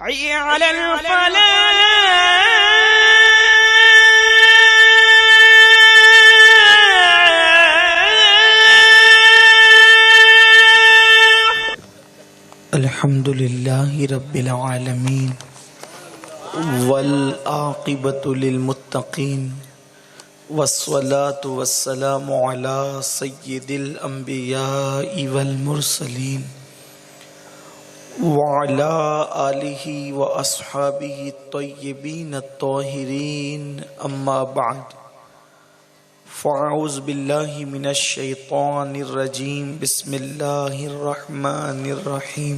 حي على الفلاح. الحمد لله رب العالمين والعاقبة للمتقين والصلاة والسلام على سيد الأنبياء والمرسلين وعلى آله وأصحابه الطيبين الطاهرين أما بعد فأعوذ بالله من الشيطان الرجيم بسم الله الرحمن الرحيم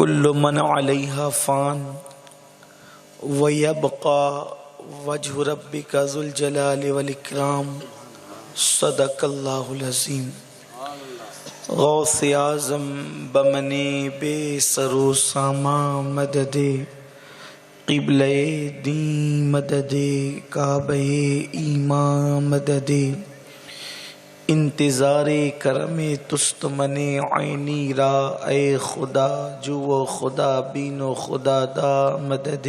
كل من عليها فان ويبقى وجه ربك ذو الجلال والإكرام صدق الله العظيم. غوث اعظم بمنے بے سرو ساما مدد قبلہ دین مدد کعبہ ایمان مدد انتظار کرم تست من عینی را اے خدا جو خدا بین و خدا دا مدد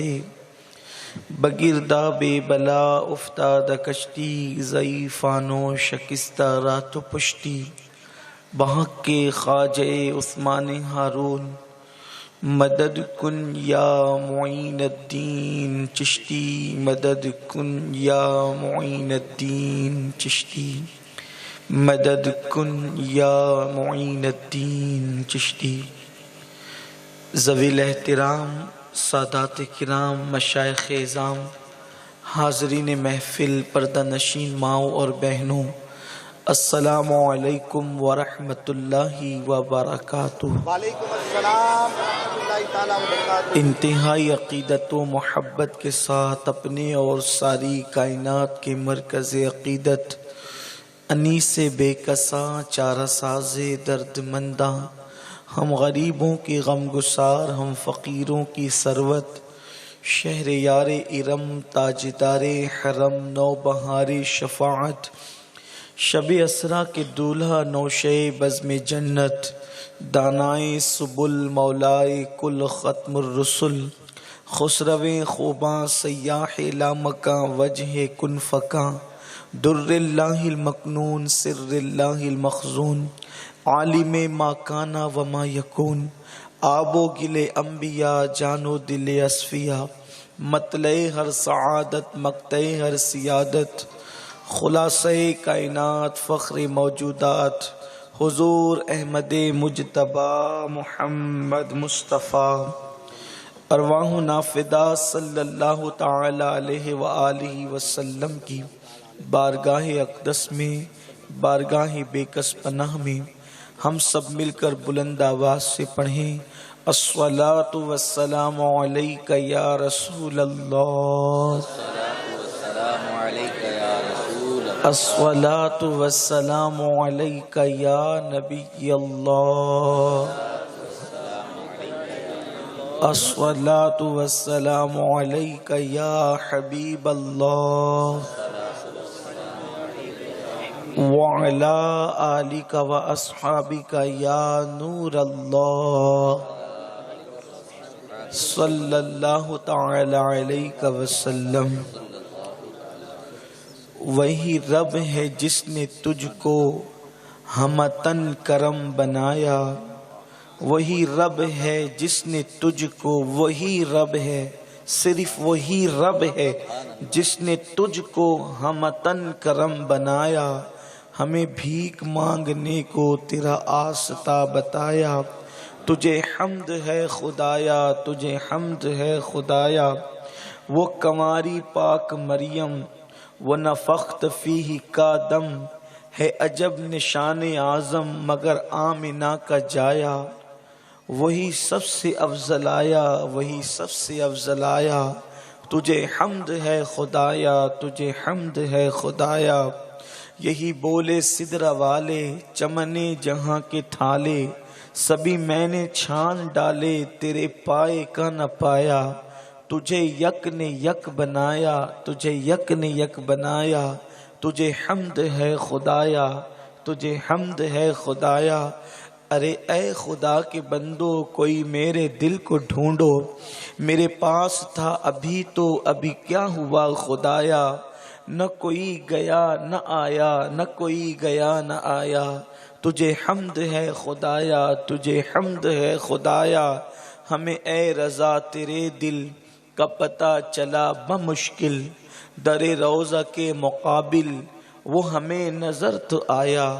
بگردہ بے بلا افتاد کشتی ضعیفانو شکستہ رات و پشتی بحق کے خواجہ عثمان ہارون مدد کن یا معین الدین چشتی مدد کن یا معین الدین چشتی مدد کن یا معین الدین چشتی. ذوی الاحترام سادات کرام مشائخ اعظام حاضرین محفل پردہ نشین ماؤں اور بہنوں السلام علیکم ورحمۃ اللہ وبرکاتہ. وعلیکم السلام ورحمۃ اللہ تعالی وبرکاتہ. انتہائی عقیدت و محبت کے ساتھ اپنے اور ساری کائنات کے مرکز عقیدت انیس بے کساں چارہ ساز درد منداں ہم غریبوں کی غم گسار ہم فقیروں کی ثروت شہر یار ارم تاجدار حرم نوبہار شفاعت شب اسرا کے دولہا نوشے بزم جنت دانائے سبل مولائے کل ختم الرسل خسرویں خوباں سیاح لامکاں وجہ کن فکاں در اللہ المکنون سر اللہ المخزون عالم ما کانا وما یکون آب و گل انبیاء جان و دل اصفیاء مطلع ہر سعادت مقطع ہر سیادت خلاصہ کائنات فخر موجودات حضور احمد مجتبی محمد مصطفیٰ ارواح نافدہ صلی اللہ تعالی علیہ وآلہ وسلم کی بارگاہ اقدس میں بارگاہ بے کس پناہ میں ہم سب مل کر بلند آواز سے پڑھیں الصلاۃ والسلام علیک یا رسول اللہ الصلاۃ والسلام علیک یا نبی اللہ الصلاۃ والسلام علیک یا حبیب اللہ وعلی آلک و اصحابک یا نور اللہ صلی اللہ تعالی علیہ وسلم. وہی رب ہے جس نے تجھ کو ہمتن کرم بنایا وہی رب ہے جس نے تجھ کو وہی رب ہے صرف وہی رب ہے جس نے تجھ کو ہمتن کرم بنایا ہمیں بھیک مانگنے کو تیرا آستہ بتایا تجھے حمد ہے خدایا تجھے حمد ہے خدایا وہ کنواری پاک مریم وَنَفَخْتَ فِيهِ کا دم ہے عجب نشان اعظم مگر آمنہ کا جایا وہی سب سے افضل آیا وہی سب سے افضل آیا تجھے حمد ہے خدایا تجھے حمد ہے خدایا. یہی بولے سدرہ والے چمنے جہاں کے تھالے سبھی میں نے چھان ڈالے تیرے پائے کا نہ پایا تجھے یک نے یک بنایا تجھے یک نے یک بنایا تجھے حمد ہے خدایا تجھے حمد ہے خدایا. ارے اے خدا کے بندو کوئی میرے دل کو ڈھونڈو، میرے پاس تھا ابھی تو ابھی کیا ہوا خدایا، نہ کوئی گیا نہ آیا، نہ کوئی گیا نہ آیا، تجھے حمد ہے خدایا، تجھے حمد ہے خدایا، ہمیں اے رضا تیرے دل کا پتہ چلا بمشکل، در روضہ کے مقابل وہ ہمیں نظر تو آیا،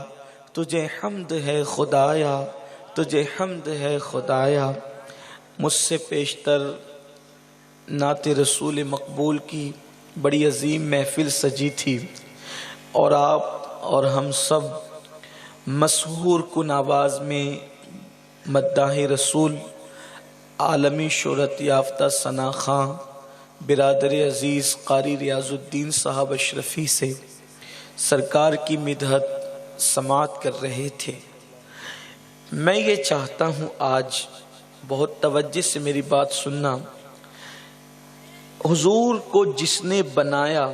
تجھے حمد ہے خدایا، تجھے حمد ہے خدایا۔ مجھ سے پیشتر نعت رسول مقبول کی بڑی عظیم محفل سجی تھی، اور آپ اور ہم سب مسحور کن آواز میں مداح رسول عالمی شہرت یافتہ ثنا خاں برادر عزیز قاری ریاض الدین صاحب اشرفی سے سرکار کی مدحت سماعت کر رہے تھے۔ میں یہ چاہتا ہوں آج بہت توجہ سے میری بات سننا، حضور کو جس نے بنایا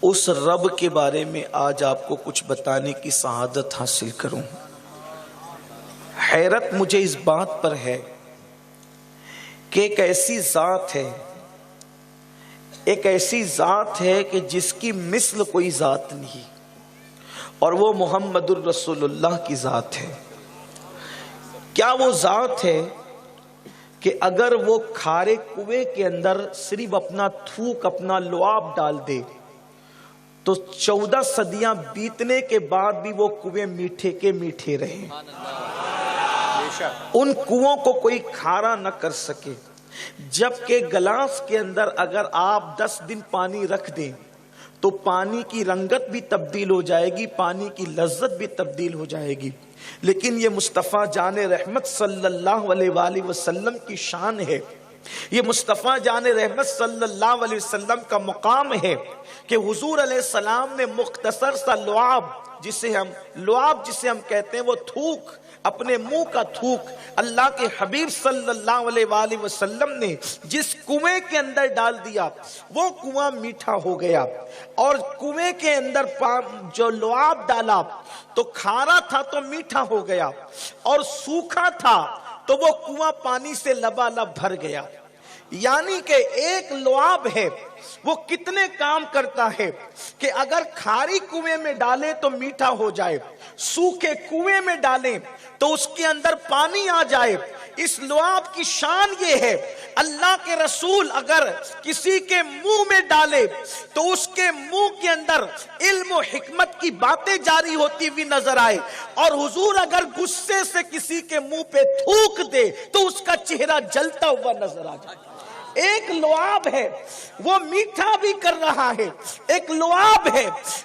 اس رب کے بارے میں آج آپ کو کچھ بتانے کی سعادت حاصل کروں۔ حیرت مجھے اس بات پر ہے کہ ایک ایسی ذات ہے، ایک ایسی ذات ہے کہ جس کی مثل کوئی ذات نہیں، اور وہ محمد الرسول اللہ کی ذات ہے۔ کیا وہ ذات ہے کہ اگر وہ کھارے کنویں کے اندر صرف اپنا تھوک، اپنا لعاب ڈال دے تو 14 صدیاں بیتنے کے بعد بھی وہ کنویں میٹھے کے میٹھے رہیں، ان کنووں کو کوئی کھارا نہ کر سکے، جبکہ گلاس کے اندر اگر آپ 10 دن پانی رکھ دیں تو پانی کی رنگت بھی تبدیل ہو جائے گی، پانی کی لذت بھی تبدیل ہو جائے گی۔ لیکن یہ مصطفیٰ جان رحمت صلی اللہ علیہ وآلہ وسلم کی شان ہے، یہ مصطفیٰ جان رحمت صلی اللہ علیہ وسلم کا مقام ہے کہ حضور علیہ السلام نے مختصر سا لعاب جسے ہم کہتے ہیں وہ تھوک، اپنے منہ کا تھوک اللہ کے حبیب صلی اللہ علیہ وآلہ وسلم نے جس کنویں کے اندر ڈال دیا وہ کنواں میٹھا ہو گیا، اور کنویں کے اندر جو لعاب ڈالا تو کھارا تھا تو میٹھا ہو گیا، اور سوکھا تھا تو وہ کنواں پانی سے لبالب بھر گیا۔ یعنی کہ ایک لعاب ہے وہ کتنے کام کرتا ہے کہ اگر کھاری کنویں میں ڈالے تو میٹھا ہو جائے، سوکھے کنویں میں ڈالیں تو اس کے اندر پانی آ جائے۔ اس لعاب کی شان یہ ہے، اللہ کے رسول اگر کسی کے منہ میں ڈالے تو اس کے منہ کے اندر علم و حکمت کی باتیں جاری ہوتی ہوئی نظر آئے، اور حضور اگر غصے سے کسی کے منہ پہ تھوک دے تو اس کا چہرہ جلتا ہوا نظر آ جائے۔ ایک لعاب ہے وہ میٹھا بھی کر رہا ہے، ایک لعاب ہے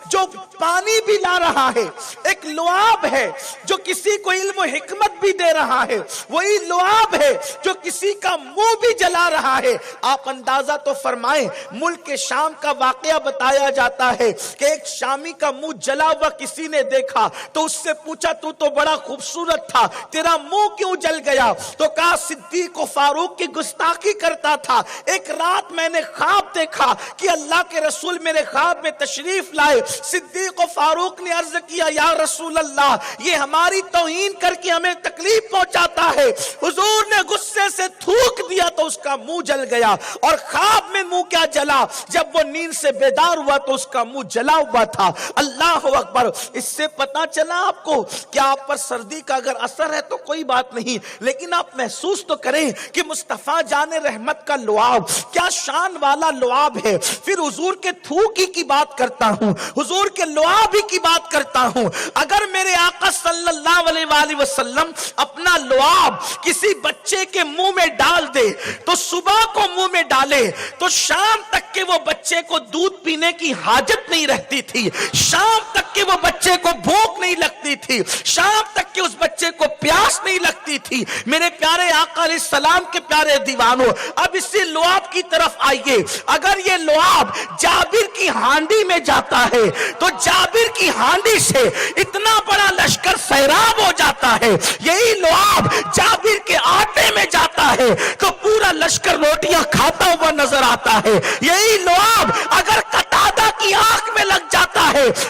جو پانی بھی لا رہا ہے، ایک لعاب ہے جو کسی کو علم و حکمت بھی دے رہا ہے، وہی لعاب ہے جو کسی کا منہ بھی جلا رہا ہے۔ آپ اندازہ تو فرمائیں، ملک شام کا واقعہ بتایا جاتا ہے کہ ایک شامی کا منہ جلا ہوا کسی نے دیکھا تو اس سے پوچھا تو بڑا خوبصورت تھا، تیرا منہ کیوں جل گیا؟ تو کہا صدیق و فاروق کی گستاخی کرتا تھا، ایک رات میں نے خواب دیکھا کہ اللہ کے رسول میرے خواب میں تشریف لائے، صدیق و فاروق نے عرض کیا یا رسول اللہ یہ ہماری توہین کر کے ہمیں تکلیف پہنچاتا ہے، حضور نے غصے سے تھوک دیا تو اس کا منہ جل گیا، اور خواب میں منہ کیا جلا؟ جب وہ نیند سے بیدار ہوا تو اس کا منہ جلا ہوا تھا۔ اللہ اکبر! اس سے پتا چلا آپ کو کہ آپ پر سردی کا اگر اثر ہے تو کوئی بات نہیں، لیکن آپ محسوس تو کریں کہ مصطفیٰ جان رحمت کا لعاب کیا شان والا لعاب ہے۔ پھر حضور کے تھوکی کی بات کرتا ہوں، حضور کے لعاب ہی کی بات کرتا ہوں۔ اگر میرے آقا صلی اللہ علیہ وآلہ وسلم اپنا لعاب کسی بچے کے منہ میں ڈال دے تو صبح کو منہ میں ڈالے تو شام تک کے وہ بچے کو دودھ پینے کی حاجت نہیں رہتی تھی، شام تک کے وہ بچے کو بھوک نہیں لگتی تھی، شام تک کے اس بچے کو پیاس نہیں لگتی تھی۔ میرے پیارے آقا علیہ السلام کے پیارے دیوانوں، اب اسی لعاب کی طرف آئیے۔ اگر یہ لعاب جابر کی ہانڈی میں جاتا ہے تو جابر کی ہانڈی سے اتنا بڑا لشکر سیراب ہو جاتا ہے، یہی لعاب جابر کے آٹے میں جاتا ہے تو پورا لشکر روٹیاں کھاتا ہوا نظر آتا ہے، یہی لعاب اگر قتادہ کی آنکھ میں لگ جاتا ہے،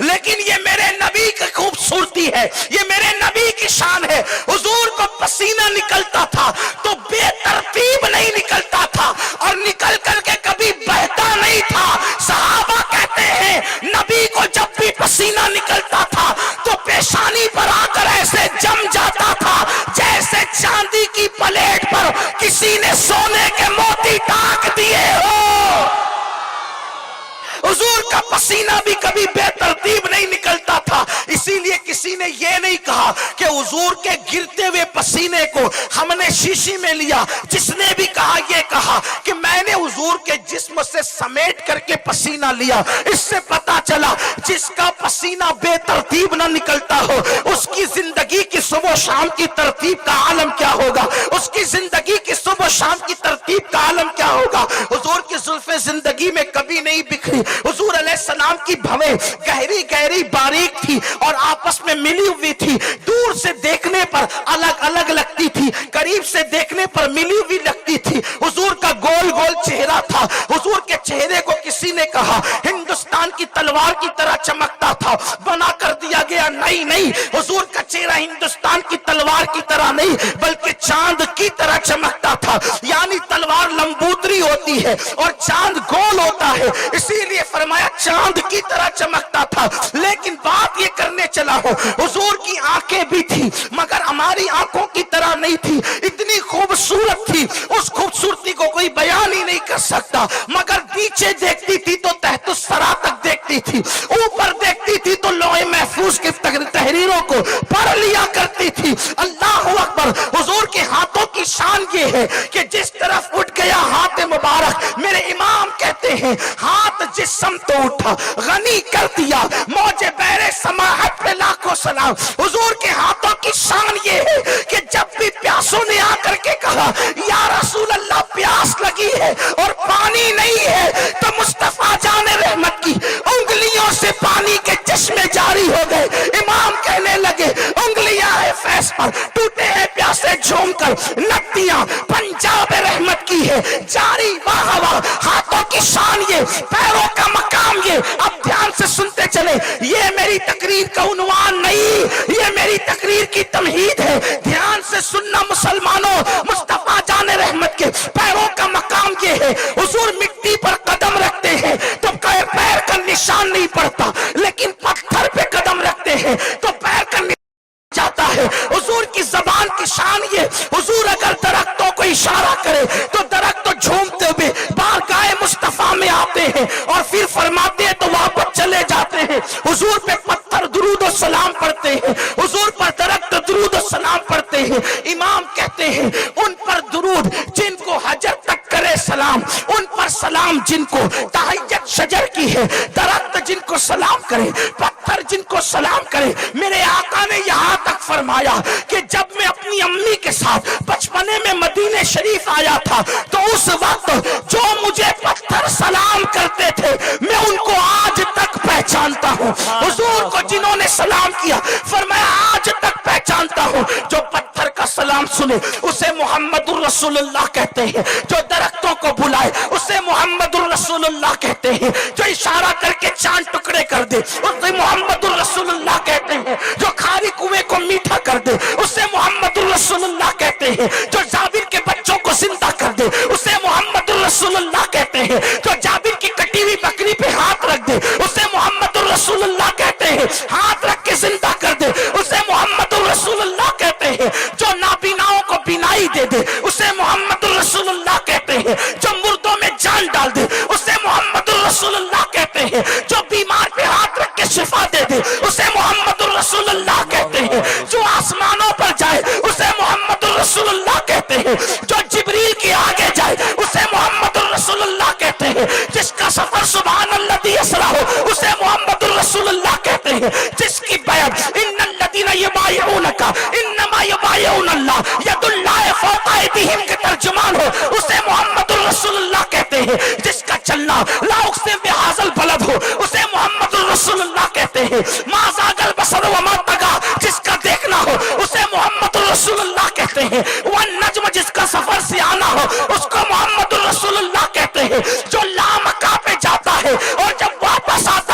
لیکن یہ میرے نبی کی خوبصورتی ہے، یہ میرے نبی کی شان ہے۔ حضور کو پسینہ نکلتا تھا تو بے ترتیب نہیں نکلتا تھا، اور نکل کر کے کبھی بہتا نہیں تھا۔ صحابہ کہتے ہیں نبی کو جب بھی پسینہ نکلتا تھا تو پیشانی پر آ کر ایسے جم جاتا تھا جیسے چاندی کی پلیٹ پر کسی نے سونے کے موتی ٹاک دیے ہو۔ حضور کا پسینہ بھی کبھی بے ترتیب نہیں نکلتا تھا، اسی لیے کسی نے یہ نہیں کہا کہ حضور کے گرتے ہوئے پسینے کو ہم نے شیشی میں لیا۔ جس نے بھی کہا یہ کہا کہ میں نے حضور کے جسم سے سمیٹ کر کے پسینہ لیا۔ اس سے پتا چلا جس کا پسینہ بے ترتیب نہ نکلتا ہو اس کی زندگی کی صبح و شام کی ترتیب کا عالم کیا ہوگا، اس کی زندگی کی صبح و شام کی ترتیب کا عالم کیا ہوگا۔ حضور کی زلفیں زندگی میں کبھی نہیں بکھری۔ حضور علیہ السلام کی بھویں گہری گہری باریک تھی اور آپس میں ملی ہوئی تھی، دور سے دیکھنے پر الگ الگ لگتی تھی، قریب سے دیکھنے پر ملی ہوئی لگتی تھی۔ حضور کا گول گول چہرہ تھا، حضور کے چہرے کو کسی نے کہا ہندوستان کی تلوار کی طرح چمکتا تھا، بنا کر دیا گیا۔ نہیں، حضور کا چہرہ ہندوستان کی تلوار کی طرح نہیں بلکہ چاند کی طرح چمکتا تھا، یعنی تلوار لمبوتری ہوتی ہے اور چاند گول ہوتا ہے، اسی لیے فرمایا چاند کی طرح چمکتا تھا۔ لیکن بات یہ کرنے چلا ہوں حضور کی آنکھیں بھی تھی مگر ہماری آنکھوں کی طرح نہیں تھی، اتنی خوبصورت تھی اس خوبصورتی کو کوئی بیان ہی نہیں کر سکتا۔ مگر نیچے دیکھتی تھی تو تحت الثری تک دیکھتی تھی، اوپر دیکھتی تھی تو لوح محفوظ کی تحریروں کو پڑھ لیا کرتی تھی۔ اللہ اکبر۔ حضور کے ہاتھوں کی شان یہ ہے کہ جس طرف اٹھ گیا ہاتھ مبارک، میرے امام کہتے ہیں ہاتھ جس سمت اٹھا غنی کر دیا، موج بحر سماحت پہ لاکھوں سلام۔ حضور کے ہاتھوں کی شان یہ ہے کہ جب بھی پیاسوں نے آ کر کے کہا یا رسول اللہ پیاس لگی ہے اور پانی نہیں ہے، تو مصطفیٰ جان رحمت کی انگلیوں سے پانی کے چشمے جاری ہو گئے۔ امام کہنے لگے انگلیاں ہے فیض پر، ٹوٹے ہیں پیاسے جھوم کر، نتیاں پنجاب رحمت کی ہے جاری۔ واہ واہ، ہاتھوں کی شان یہ، پیروں کا مقام یہ۔ اب دھیان سے سنتے چلے، یہ میری تقریر کا عنوان نہیں، یہ میری تقریر کی تمہید ہے۔ دھیان سے سننا مسلمانوں، مصطفیٰ جان رحمت کے پیروں کا مقام یہ ہے۔ حضور مٹی پر قدم رکھتے ہیں تو پیر کا نشان نہیں پڑتا، لیکن پتھر پہ قدم رکھتے ہیں تو پیر کا جاتا ہے۔ حضور کی زبان کی شان یہ، حضور اگر درختوں کو اشارہ کرے تو درخت جھومتے ہوئے بارگاہ مصطفیٰ میں آتے ہیں اور پھر فرماتے ہیں تو واپس چلے جاتے ہیں۔ حضور پہ پتھر درود و سلام پڑھتے ہیں، حضور پر درخت درود و سلام پڑھتے ہیں۔ امام کہتے ہیں ان پر درود جن کو حجر تک کرے سلام، ان پر سلام جن کو تحیت شجر کی ہے، درخت جن کو سلام کرے، پتھر جن کو سلام کرے۔ میرے آقا نے یہاں تک فرمایا کہ جب میں اپنی امی کے ساتھ بچپنے میں مدینہ شریف آیا تھا تو اس وقت جو مجھے پتھر سلام کرتے تھے میں ان کو آج تک پہچانتا ہوں۔ حضور کو جنہوں نے سلام کیا فرمایا آج تک پہچانتا ہوں۔ جو پتھر کا سلام سنے اسے محمد الرسول اللہ کہتے ہیں، جو درختوں کو بلائے اسے محمد الرسول اللہ کہتے ہیں، جو اشارہ کر کے چاند ٹکڑے کر دے اسے محمد الرسول اللہ کہتے ہیں، جو کھاری کنویں کو میٹھا کر دے اسے محمد الرسول اللہ کہتے ہیں، جو جابر کے بچوں کو زندہ کر دے اسے محمد الرسول اللہ کہتے ہیں، جو جابر کی کٹی ہوئی بکری پہ ہاتھ رکھ دے اسے محمد الرسول اللہ کہتے ہیں، ہاتھ رکھ کے زندہ کر دے اسے محمد الرسول اللہ کہتے ہیں، جو نابیناؤں کو بینائی دے دے اسے محمد الرسول اللہ کہتے ہیں، جو مردوں میں جان ڈال دے اسے محمد الرسول اللہ کہتے ہیں، جو بیمار پہ ہاتھ رکھ کے شفا دے دے اسے محمد الرسول اللہ کہتے ہیں، جو آسمانوں پر جائے اسے محمد الرسول اللہ کہتے ہیں، جو جبریل کے آگے جائے اسے محمد الرسول اللہ کہتے ہیں، جس کا سفر سبحان الذی اسرا ہو اسے محمد الرسول اللہ کہتے ہیں، جس کی بیعت ان الذین یبایعونک انما یبایعون اللہ ید اللہ فوق ایدیہم کے ترجمان ہو اسے محمد الرسول اللہ کہتے ہیں، جس کا چلنا لا اقسم بہذا البلد ہو اسے محمد الرسول اللہ کہتے ہیں، ما زاغ البصر وما طغی جس کا دیکھنا ہو اسے محمد الرسول اللہ کہتے ہیں، والنجم جس کا سفر سے آنا ہو اس کو محمد الرسول اللہ کہتے ہیں، جو لامکہ پہ جاتا ہے اور جب واپس آتا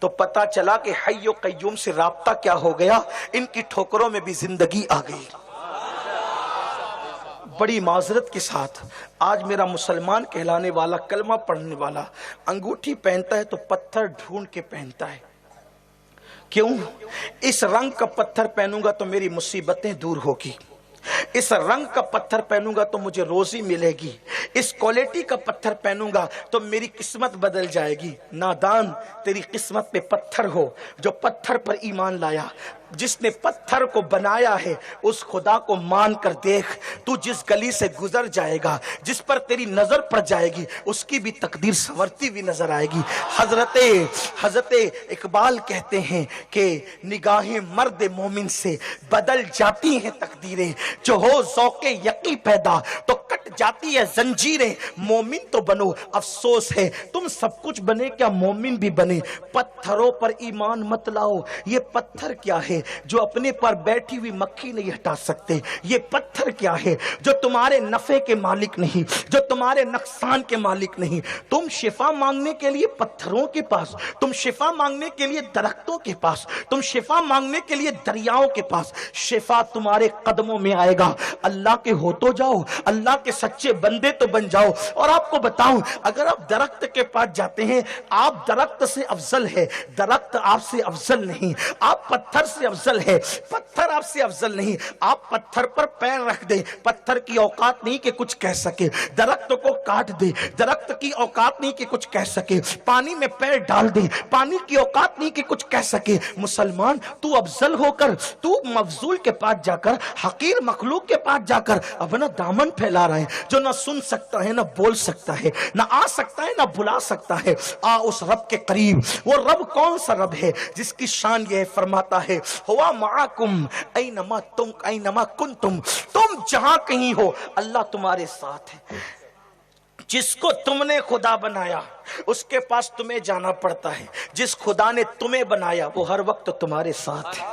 تو پتا چلا کہ حی و قیوم سے رابطہ کیا ہو گیا، ان کی ٹھوکروں میں بھی زندگی آ گئی۔ بڑی معذرت کے ساتھ آج میرا مسلمان کہلانے والا، کلمہ پڑھنے والا انگوٹھی پہنتا ہے تو پتھر ڈھونڈ کے پہنتا ہے۔ کیوں؟ اس رنگ کا پتھر پہنوں گا تو میری مصیبتیں دور ہوگی، اس رنگ کا پتھر پہنوں گا تو مجھے روزی ملے گی، اس کوالٹی کا پتھر پہنوں گا تو میری قسمت بدل جائے گی۔ نادان، تیری قسمت پہ پتھر ہو جو پتھر پر ایمان لایا۔ جس نے پتھر کو بنایا ہے اس خدا کو مان کر دیکھ، تو جس گلی سے گزر جائے گا، جس پر تیری نظر پڑ جائے گی، اس کی بھی تقدیر سنورتی ہوئی نظر آئے گی۔ حضرت اقبال کہتے ہیں کہ نگاہیں مرد مومن سے بدل جاتی ہیں تقدیریں، جو ہو ذوق یقین پیدا تو کٹ جاتی ہے زنجیریں۔ مومن تو بنو، افسوس ہے تم سب کچھ بنے کیا مومن بھی بنے۔ پتھروں پر ایمان مت لاؤ، یہ پتھر کیا ہے جو اپنے پر بیٹھی ہوئی مکھی نہیں ہٹا سکتے؟ یہ پتھر کیا ہے جو تمہارے نفع کے مالک نہیں، جو تمہارے نقصان کے مالک نہیں؟ تم شفا مانگنے کے لیے پتھروں کے پاس، تم شفا مانگنے کے لیے درختوں کے پاس، تم شفا مانگنے کے لیے دریاؤں کے پاس۔ شفا تمہارے قدموں میں آئے گا۔ اللہ کے ہو تو جاؤ، اللہ کے سچے بندے تو بن جاؤ۔ اور آپ کو بتاؤں، اگر آپ درخت کے پاس جاتے ہیں، آپ درخت سے افضل ہے، درخت آپ سے افضل نہیں۔ آپ پتھر سے افضل ہے، پتھر آپ سے افضل نہیں۔ آپ پتھر پر پیر رکھ دیں، پتھر کی اوقات نہیں کہ کچھ کہہ سکے۔ درخت کو کاٹ دے، درخت کی اوقات نہیں کہ کچھ کہہ سکے۔ پانی میں پیر ڈال دے، پانی کی اوقات نہیں کہ کچھ کہہ سکے۔ مسلمان، تو افضل ہو کر، تو مفضول کے پاس جا کر، حقیر مخلوق کے پاس جا کر اپنا دامن پھیلا رہا ہے، جو نہ سن سکتا ہے، نہ بول سکتا ہے، نہ آ سکتا ہے، نہ بلا سکتا ہے۔ آ اس رب کے قریب۔ وہ رب کون سا رب ہے جس کی شان یہ فرماتا ہے، ہوا معاکم اینما تم اینما کنتم، تم جہاں کہیں ہو اللہ تمہارے ساتھ ہے۔ جس کو تم نے خدا بنایا اس کے پاس تمہیں جانا پڑتا ہے، جس خدا نے تمہیں بنایا وہ ہر وقت تمہارے ساتھ ہے،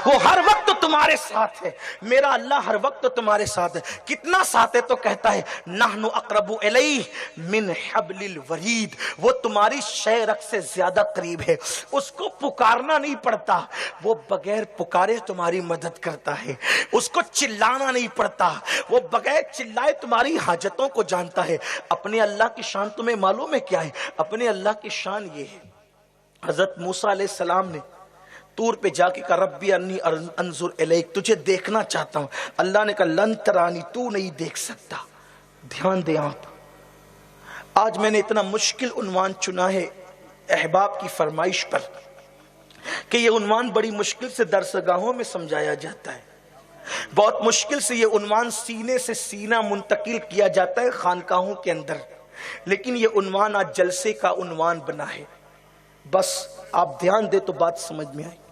وہ ہر وقت تمہارے ساتھ ہے۔ میرا اللہ ہر وقت تمہارے ساتھ ہے۔ کتنا ساتھ ہے تو کہتا ہے نحن اقرب الیہ من حبل الورید، وہ تمہاری شہرک سے زیادہ قریب ہے۔ اس کو پکارنا نہیں پڑتا، وہ بغیر پکارے تمہاری مدد کرتا ہے۔ اس کو چلانا نہیں پڑتا، وہ بغیر چلائے تمہاری حاجتوں کو جانتا ہے۔ اپنے اللہ کی شان تمہیں معلوم ہے کیا ہے؟ اپنے اللہ کی شان یہ ہے، حضرت موسیٰ علیہ السلام نے طور پہ جا کے کہا ربی انی انظر الیک، تجھے دیکھنا چاہتا ہوں۔ اللہ نے کہا لن ترانی، تو نہیں دیکھ سکتا۔ دھیان دیں آپ، آج میں نے اتنا مشکل عنوان چنا ہے احباب کی فرمائش پر کہ یہ عنوان بڑی مشکل سے درسگاہوں میں سمجھایا جاتا ہے، بہت مشکل سے یہ عنوان سینے سے سینہ منتقل کیا جاتا ہے خانقاہوں کے اندر، لیکن یہ عنوان آج جلسے کا عنوان بنا ہے۔ بس آپ دھیان دیں تو بات سمجھ میں آئے۔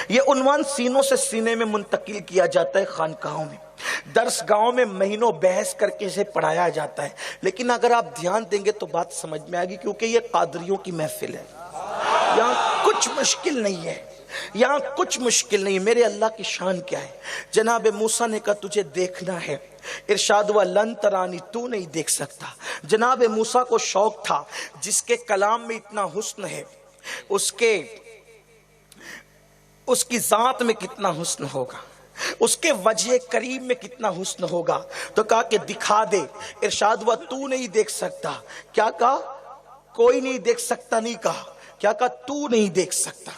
یہ عنوان سینوں سے سینے میں منتقل کیا جاتا ہے خانقاہوں میں، درس گاہوں میں مہینوں بحث کر کے اسے پڑھایا جاتا ہے، لیکن اگر آپ دھیان دیں گے تو بات سمجھ میں آئے گی، کیونکہ یہ قادریوں کی محفل ہے۔ یہاں کچھ مشکل نہیں ہے، یہاں کچھ مشکل نہیں۔ میرے اللہ کی شان کیا ہے؟ جناب موسیٰ نے کہا تجھے دیکھنا ہے، ارشاد ہوا لن ترانی، تو نہیں دیکھ سکتا۔ جناب موسیٰ کو شوق تھا، جس کے کلام میں اتنا حسن ہے اس کی ذات میں کتنا حسن ہوگا، اس کے وجہ کریم میں کتنا حسن ہوگا، تو کہا کہ دکھا دے۔ ارشاد ہوا تو نہیں دیکھ سکتا۔ کیا کہا؟ کوئی نہیں دیکھ سکتا نہیں کہا، کیا کہا؟ تو نہیں دیکھ سکتا۔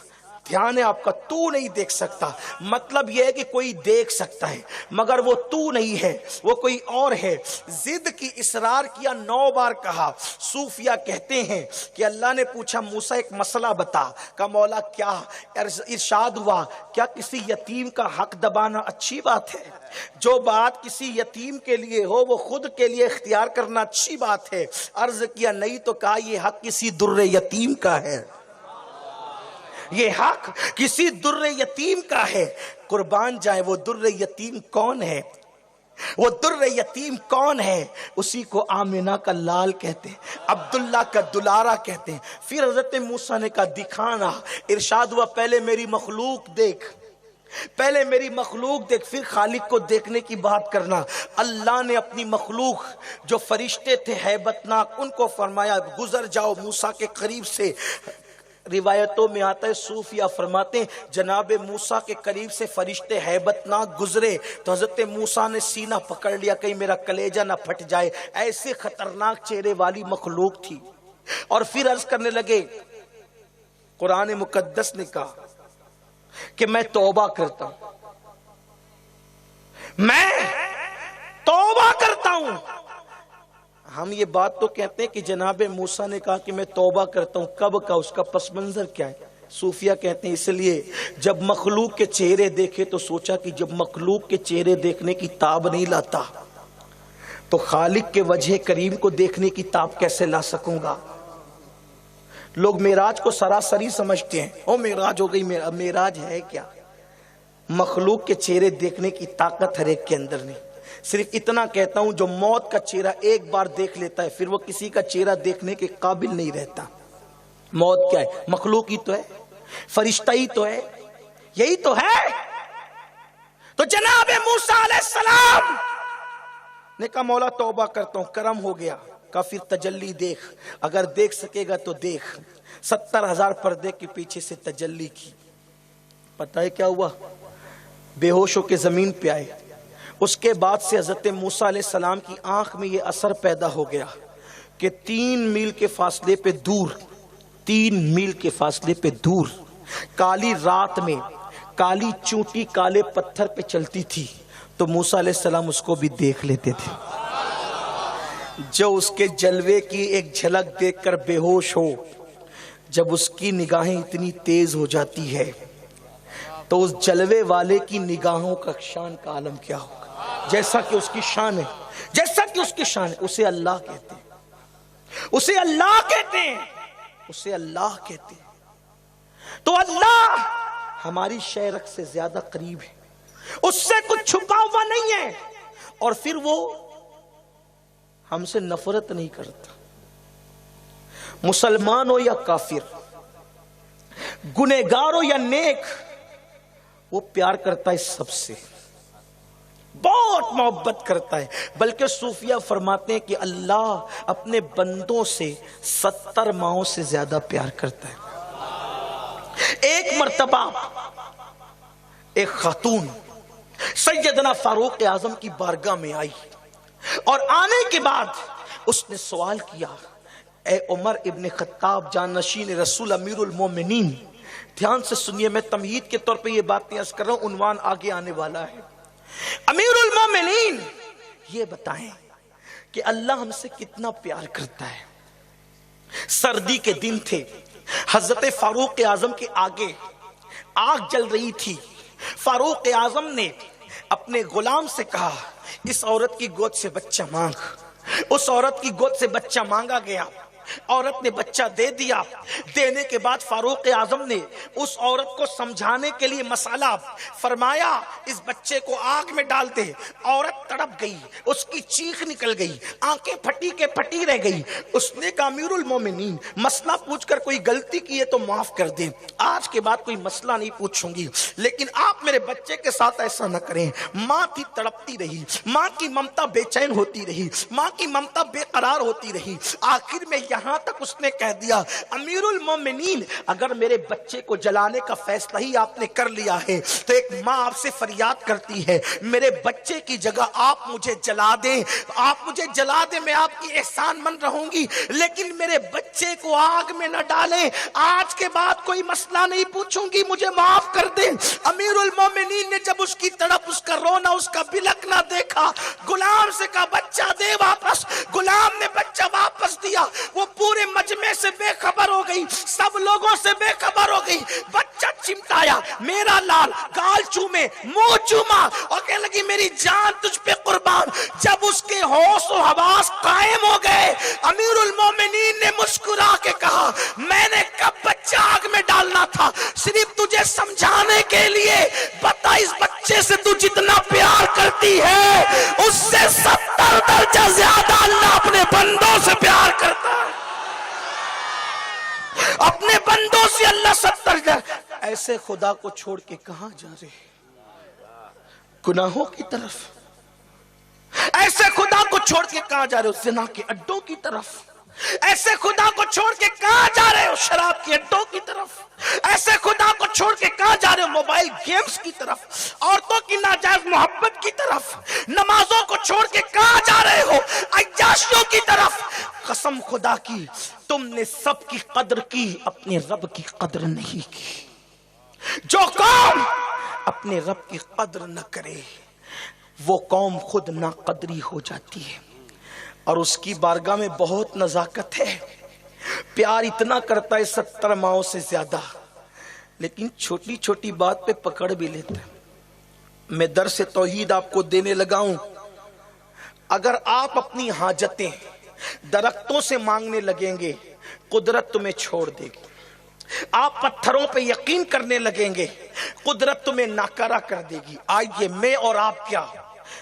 دھیان ہے آپ کا، تو نہیں دیکھ سکتا مطلب یہ ہے کہ کوئی دیکھ سکتا ہے مگر وہ تو نہیں ہے، وہ کوئی اور ہے۔ ضد کی اصرار کیا، 9 بار کہا۔ صوفیہ کہتے ہیں کہ اللہ نے پوچھا موسیٰ ایک مسئلہ بتا، کہا مولا کیا؟ ارشاد ہوا کیا کسی یتیم کا حق دبانا اچھی بات ہے؟ جو بات کسی یتیم کے لیے ہو وہ خود کے لیے اختیار کرنا اچھی بات ہے۔ عرض کیا نہیں، تو کہا یہ حق کسی در یتیم کا ہے، یہ حق کسی در یتیم کا ہے۔ قربان جائیں، وہ در یتیم کون ہے؟ وہ در یتیم کون ہے؟ اسی کو آمنہ کا لال کہتے ہیں، عبداللہ کا دلارہ کہتے ہیں۔ پھر حضرت موسیٰ نے کہا دکھانا۔ ارشاد ہوا پہلے میری مخلوق دیکھ، پہلے میری مخلوق دیکھ، پھر خالق کو دیکھنے کی بات کرنا۔ اللہ نے اپنی مخلوق جو فرشتے تھے ہیبت ناک، ان کو فرمایا گزر جاؤ موسیٰ کے قریب سے۔ روایتوں میں آتا ہے صوفیہ فرماتے ہیں جناب موسیٰ کے قریب سے فرشتے ہیبت ناک گزرے تو حضرت موسیٰ نے سینہ پکڑ لیا کہیں میرا کلیجہ نہ پھٹ جائے، ایسے خطرناک چہرے والی مخلوق تھی. اور پھر عرض کرنے لگے قرآن مقدس نے کہا کہ میں توبہ کرتا ہوں، میں توبہ کرتا ہوں. ہم یہ بات تو کہتے ہیں کہ جناب موسیٰ نے کہا کہ میں توبہ کرتا ہوں، کب کا اس کا پس منظر کیا ہے؟ صوفیہ کہتے ہیں اس لیے جب مخلوق کے چہرے دیکھے تو سوچا کہ جب مخلوق کے چہرے دیکھنے کی تاب نہیں لاتا تو خالق کے وجہ کریم کو دیکھنے کی تاب کیسے لا سکوں گا. لوگ معراج کو سراسری سمجھتے ہیں، او معراج ہو گئی. معراج ہے کیا؟ مخلوق کے چہرے دیکھنے کی طاقت ہر ایک کے اندر نہیں. صرف اتنا کہتا ہوں جو موت کا چہرہ ایک بار دیکھ لیتا ہے پھر وہ کسی کا چہرہ دیکھنے کے قابل نہیں رہتا. موت کیا ہے؟ مخلوق ہی تو ہے، فرشتہ ہی تو ہے، یہی تو ہے. تو جناب موسیٰ علیہ السلام نے کہا مولا توبہ کرتا ہوں، کرم ہو گیا. کہا پھر تجلی دیکھ، اگر دیکھ سکے گا تو دیکھ. 70,000 پردے کے پیچھے سے تجلی کی. پتہ ہے کیا ہوا؟ بے ہوش ہو کے زمین پہ آئے. اس کے بعد سے حضرت موسیٰ علیہ السلام کی آنکھ میں یہ اثر پیدا ہو گیا کہ 3 میل کے فاصلے پہ دور، 3 میل کے فاصلے پہ دور کالی رات میں کالی چونٹی کالے پتھر پہ چلتی تھی تو موسیٰ علیہ السلام اس کو بھی دیکھ لیتے تھے. جو اس کے جلوے کی ایک جھلک دیکھ کر بے ہوش ہو، جب اس کی نگاہیں اتنی تیز ہو جاتی ہے تو اس جلوے والے کی نگاہوں کا شان کا عالم کیا ہوگا. جیسا کہ اس کی شان ہے، جیسا کہ اس کی شان ہے. اسے اللہ کہتے ہیں، اسے اللہ کہتے ہیں، اسے اللہ کہتے ہیں. تو اللہ ہماری شہرک سے زیادہ قریب ہے، اس سے کچھ چھپا ہوا نہیں ہے. اور پھر وہ ہم سے نفرت نہیں کرتا. مسلمان ہو یا کافر، گنہگار ہو یا نیک، وہ پیار کرتا ہے سب سے، بہت محبت کرتا ہے. بلکہ صوفیہ فرماتے ہیں کہ اللہ اپنے بندوں سے 70 ماؤں سے زیادہ پیار کرتا ہے. ایک مرتبہ ایک خاتون سیدنا فاروق اعظم کی بارگاہ میں آئی اور آنے کے بعد اس نے سوال کیا، اے عمر ابن خطاب جانشین رسول امیر المومنین. دھیان سے سنیے، میں تمہید کے طور پہ یہ باتیں عرض کر رہا ہوں، عنوان آگے آنے والا ہے. امیر المومنین یہ بتائیں کہ اللہ ہم سے کتنا پیار کرتا ہے. سردی کے دن تھے، حضرت فاروق اعظم کے آگے آگ جل رہی تھی. فاروق اعظم نے اپنے غلام سے کہا اس عورت کی گود سے بچہ مانگ. اس عورت کی گود سے بچہ مانگا گیا، عورت نے بچہ دے دیا. دینے کے بعد فاروق اعظم نے اس عورت کو سمجھانے کے لیے مسئلہ فرمایا اس بچے کو آگ میں ڈال دے. عورت تڑپ گئی، اس کی چیخ نکل گئی، آنکھیں پھٹی کے پھٹی رہ گئی. اس نے کہا امیر المومنین مسئلہ پوچھ کر کوئی غلطی کی ہے تو معاف کر دیں، آج کے بعد کوئی مسئلہ نہیں پوچھوں گی، لیکن آپ میرے بچے کے ساتھ ایسا نہ کریں. ماں تھی تڑپتی رہی، ماں کی ممتا بے چین ہوتی رہی، ماں کی ممتا بے قرار ہوتی رہی. آخر میں یہاں تک اس نے کہہ دیا امیر المومنین اگر میرے بچے کو جلانے کا فیصلہ ہی آپ نے کر لیا ہے تو ایک ماں آپ سے فریاد کرتی ہے میرے بچے کی جگہ آپ مجھے جلا دیں، آپ مجھے جلا دیں، میں آپ کی احسان مند رہوں گی، لیکن میرے بچے کو آگ میں نہ ڈالیں، آج کے بعد کوئی مسئلہ نہیں پوچھوں گی، مجھے معاف کر دیں. امیر المومنین نے جب اس کی طرف اس کا رونا اس کا بلکنا دیکھا، غلام سے کہا بچہ دے واپس. غلام نے بچہ واپس دیا. وہ پورے مجمع سے بے خبر ہو گئی، سب لوگوں سے بے خبر ہو گئی. بچہ چمٹایا، میرا لال، گال چومے، منہ چوما اور کہنے لگی میری جان تجھ پہ قربان. جب اس کے ہوش و حواس قائم ہو گئے امیر المومنین نے مسکرا کے کہا میں نے کب بچہ آگ میں ڈالنا تھا، صرف تجھے سمجھانے کے لیے. بتا اس بچے سے تو جتنا پیار کرتی ہے اس سے 70 درجہ زیادہ اللہ اپنے بندوں سے پیار کرتا ہے. اپنے بندوں سے اللہ 70 درجہ. ایسے خدا کو چھوڑ کے کہاں جا رہے؟ گناہوں کی طرف. ایسے خدا کو چھوڑ کے کہاں جا رہے ہو؟ زنا کے اڈوں کی طرف. ایسے خدا کو چھوڑ کے کہاں جا رہے ہو؟ شراب کے اڈوں کی طرف۔ ایسے خدا کو چھوڑ کے کہاں جا رہے ہو؟ موبائل گیمز کی طرف، عورتوں کی ناجائز محبت کی طرف۔ نمازوں کو چھوڑ کے کہاں جا رہے ہو؟ عیاشیوں کی طرف۔ قسم خدا کی تم نے سب کی قدر کی، اپنے رب کی قدر نہیں کی۔ جو قوم اپنے رب کی قدر نہ کرے وہ قوم خود ناقدری ہو جاتی ہے، اور اس کی بارگاہ میں بہت نزاکت ہے۔ پیار اتنا کرتا ہے 70 ماؤں سے زیادہ، لیکن چھوٹی چھوٹی بات پہ پکڑ بھی لیتا ہے۔ میں درس توحید آپ کو دینے لگا ہوں، اگر آپ اپنی حاجتیں درختوں سے مانگنے لگیں گے قدرت تمہیں چھوڑ دے گی۔ آپ پتھروں پہ یقین کرنے لگیں گے قدرت تمہیں ناکارہ کر دے گی۔ آئیے میں اور آپ کیا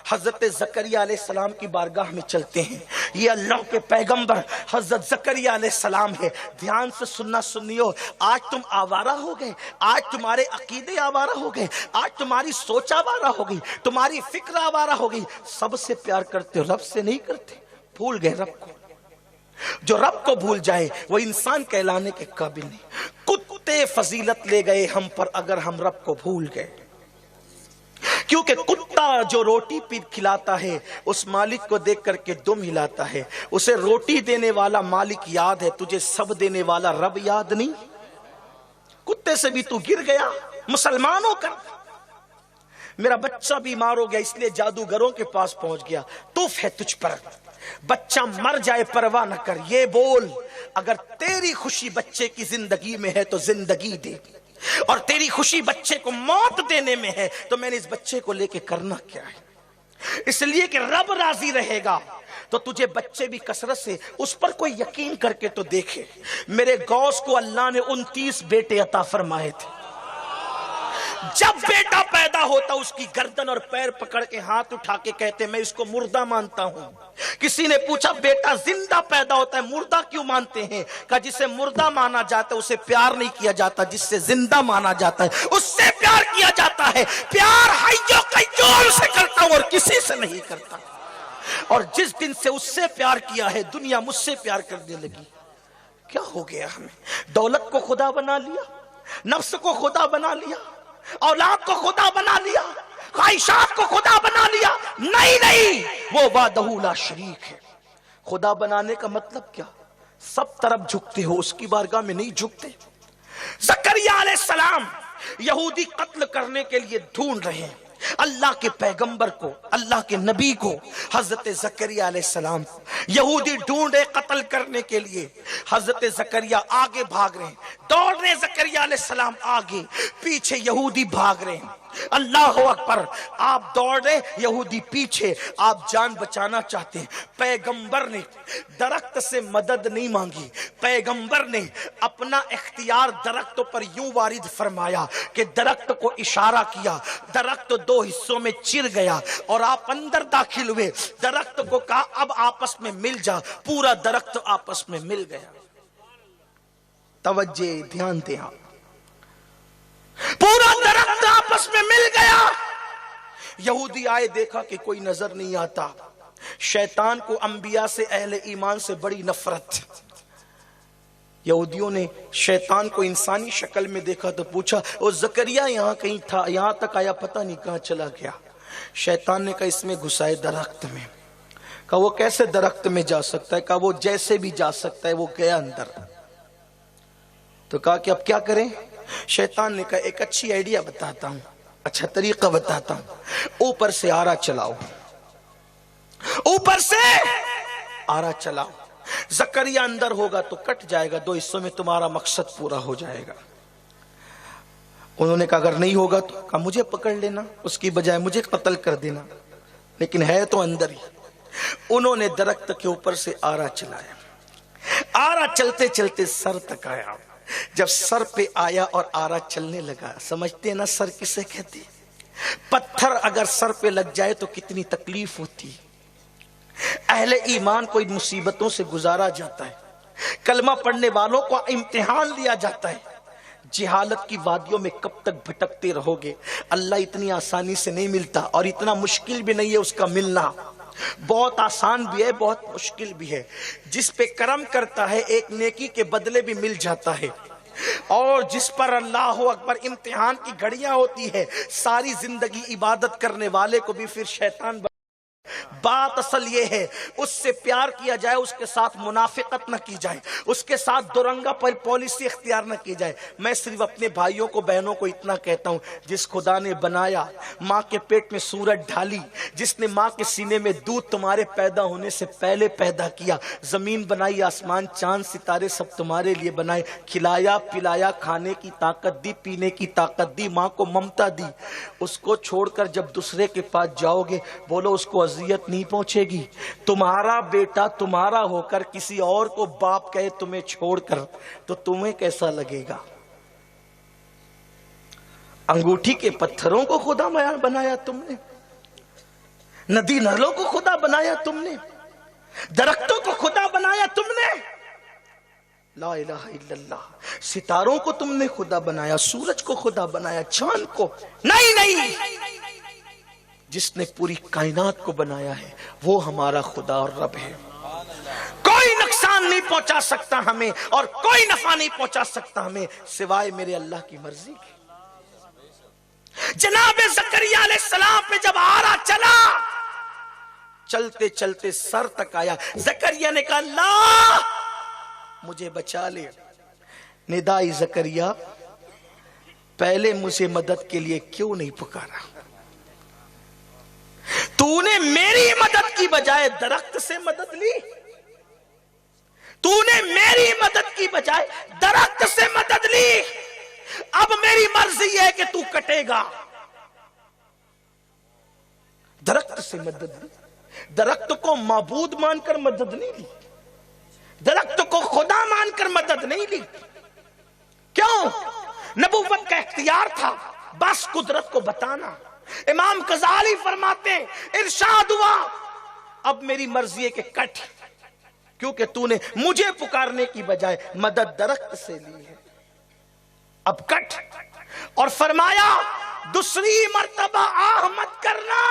حضرت زکریا علیہ السلام کی بارگاہ میں چلتے ہیں۔ یہ اللہ کے پیغمبر حضرت زکریا علیہ السلام ہے۔ دھیان سے سننا سنیو، آج تم آوارہ ہو گئے، آج تمہارے عقیدے آوارہ ہو گئے، آج تمہاری سوچ آوارہ ہو گئی، تمہاری فکر آوارہ ہو گئی۔ سب سے پیار کرتے ہو، رب سے نہیں کرتے۔ بھول گئے رب کو۔ جو رب کو بھول جائے وہ انسان کہلانے کے قابل نہیں۔ کتے فضیلت لے گئے ہم پر اگر ہم رب کو بھول گئے، کیونکہ کتا جو روٹی کھلاتا ہے اس مالک کو دیکھ کر کے دم ہلاتا ہے۔ اسے روٹی دینے والا مالک یاد ہے، تجھے سب دینے والا رب یاد نہیں۔ کتے سے بھی تو گر گیا مسلمان ہو کر۔ میرا بچہ بیمار ہو گیا اس لیے جادوگروں کے پاس پہنچ گیا، توف ہے تجھ پر، بچہ مر جائے پرواہ نہ کر۔ یہ بول، اگر تیری خوشی بچے کی زندگی میں ہے تو زندگی دے، اور تیری خوشی بچے کو موت دینے میں ہے تو میں نے اس بچے کو لے کے کرنا کیا ہے؟ اس لیے کہ رب راضی رہے گا تو تجھے بچے بھی کثرت سے اس پر کوئی یقین کر کے تو دیکھے۔ میرے غوث کو اللہ نے 29 بیٹے عطا فرمائے تھے۔ جب بیٹا پیدا ہوتا اس کی گردن اور پیر پکڑ کے ہاتھ اٹھا کے کہتے میں اس کو مردہ مانتا ہوں۔ کسی نے پوچھا بیٹا زندہ پیدا ہوتا ہے مردہ کیوں مانتے ہیں؟ کہا جسے مردہ مانا جاتا ہے اسے پیار نہیں کیا جاتا، جس سے زندہ مانا جاتا ہے اس سے پیار کیا جاتا ہے۔ پیار حی و قیوم سے کرتا ہوں اور کسی سے نہیں کرتا، اور جس دن سے اس سے پیار کیا ہے دنیا مجھ سے پیار کرنے لگی۔ کیا ہو گیا ہمیں؟ دولت کو خدا بنا لیا، نفس کو خدا بنا لیا، اولاد کو خدا بنا لیا، خواہشات کو خدا بنا لیا۔ نہیں، وہ وحدہ لا شریک ہے۔ خدا بنانے کا مطلب کیا؟ سب طرف جھکتے ہو، اس کی بارگاہ میں نہیں جھکتے۔ زکریا علیہ السلام یہودی قتل کرنے کے لیے ڈھونڈ رہے ہیں اللہ کے پیغمبر کو، اللہ کے نبی کو، حضرت زکریا علیہ السلام کو یہودی ڈھونڈے قتل کرنے کے لیے۔ حضرت زکریا آگے بھاگ رہے ہیں، دوڑ رہے زکریا علیہ السلام آگے، پیچھے یہودی بھاگ رہے ہیں۔ اللہ اکبر، آپ دوڑ رہے یہودی پیچھے، آپ جان بچانا چاہتے ہیں۔ پیغمبر نے درخت سے مدد نہیں مانگی، پیغمبر نے اپنا اختیار درخت پر یوں وارد فرمایا کہ درخت کو اشارہ کیا، درخت 2 حصوں میں چر گیا، اور آپ اندر داخل ہوئے، درخت کو کہا اب آپس میں مل جا، پورا درخت آپس میں مل گیا۔ توجہ دھیان دیں، پورا درخت آپس میں مل گیا۔ یہودی آئے، دیکھا کہ کوئی نظر نہیں آتا۔ شیطان کو انبیاء سے، اہل ایمان سے بڑی نفرت۔ یہودیوں نے شیطان کو انسانی شکل میں دیکھا تو پوچھا وہ زکریا یہاں کہیں تھا، یہاں تک آیا پتہ نہیں کہاں چلا گیا۔ شیطان نے کہا اس میں گھسائے درخت میں۔ کہا وہ کیسے درخت میں جا سکتا ہے؟ کہا وہ جیسے بھی جا سکتا ہے، وہ گیا اندر۔ تو کہا کہ اب کیا کریں؟ شیطان نے کہا ایک اچھی آئیڈیا بتاتا ہوں، اچھا طریقہ بتاتا ہوں، اوپر سے آرا چلاؤ، اوپر سے آرا چلاؤ، زکریا اندر ہوگا تو کٹ جائے گا، 2 حصوں میں تمہارا مقصد پورا ہو جائے گا۔ انہوں نے کہا اگر نہیں ہوگا تو کہا مجھے پکڑ لینا، اس کی بجائے مجھے قتل کر دینا، لیکن ہے تو اندر ہی۔ انہوں نے درخت کے اوپر سے آرا چلایا، آرا چلتے چلتے سر تک آیا۔ جب سر پہ آیا اور آرا چلنے لگا، سمجھتے ہیں نا سر کسے کہتے ہیں؟ پتھر اگر سر پہ لگ جائے تو کتنی تکلیف ہوتی۔ اہل ایمان کو ان مصیبتوں سے گزارا جاتا ہے، کلمہ پڑھنے والوں کو امتحان لیا جاتا ہے۔ جہالت کی وادیوں میں کب تک بھٹکتے رہو گے؟ اللہ اتنی آسانی سے نہیں ملتا، اور اتنا مشکل بھی نہیں ہے اس کا ملنا۔ بہت آسان بھی ہے، بہت مشکل بھی ہے۔ جس پہ کرم کرتا ہے ایک نیکی کے بدلے بھی مل جاتا ہے، اور جس پر اللہ اکبر امتحان کی گھڑیاں ہوتی ہے، ساری زندگی عبادت کرنے والے کو بھی پھر شیطان بات اصل یہ ہے اس سے پیار کیا جائے، اس کے ساتھ منافقت نہ کی جائے، اس کے ساتھ دورنگا پر پالیسی اختیار نہ کی جائے۔ میں صرف اپنے بھائیوں کو بہنوں کو اتنا کہتا ہوں، جس خدا نے بنایا، ماں کے پیٹ میں سورج ڈھالی، جس نے ماں کے سینے میں دودھ تمہارے پیدا ہونے سے پہلے پیدا کیا، زمین بنائی، آسمان چاند ستارے سب تمہارے لیے بنائے، کھلایا پلایا، کھانے کی طاقت دی، پینے کی طاقت دی، ماں کو ممتا دی، اس کو چھوڑ کر جب دوسرے کے پاس جاؤ گے، بولو اس کو اذیت نہیں پہنچے گی؟ تمہارا بیٹا تمہارا ہو کر کسی اور کو باپ کہے تمہیں چھوڑ کر، تو تمہیں کیسا لگے گا؟ انگوٹھی کے پتھروں کو خدا بنایا تم نے، ندی نالوں کو خدا بنایا تم نے، درختوں کو خدا بنایا تم نے، لا الہ الا اللہ، ستاروں کو تم نے خدا بنایا، سورج کو خدا بنایا، چاند کو نہیں، جس نے پوری کائنات کو بنایا ہے وہ ہمارا خدا اور رب ہے۔ کوئی نقصان نہیں پہنچا سکتا ہمیں، اور کوئی نفع نہیں پہنچا سکتا ہمیں سوائے میرے اللہ کی مرضی کی۔ جناب زکریا علیہ السلام پہ جب آرا چلا، چلتے چلتے سر تک آیا، زکریا نے کہا اللہ مجھے بچا لے۔ ندائی زکریا پہلے مجھے مدد کے لیے کیوں نہیں پکارا؟ تو نے میری مدد کی بجائے درخت سے مدد لی، تو نے میری مدد کی بجائے درخت سے مدد لی، اب میری مرضی ہے کہ تو کٹے گا۔ درخت سے مدد لی، درخت کو معبود مان کر مدد نہیں لی، درخت کو خدا مان کر مدد نہیں لی۔ کیوں؟ نبوت کا اختیار تھا، بس قدرت کو بتانا۔ امام غزالی فرماتے ہیں، ارشاد ہوا اب میری مرضی ہے کہ کٹ، کیونکہ تو نے مجھے پکارنے کی بجائے مدد درخت سے لی ہے، اب کٹ۔ اور فرمایا دوسری مرتبہ آہ مت کرنا،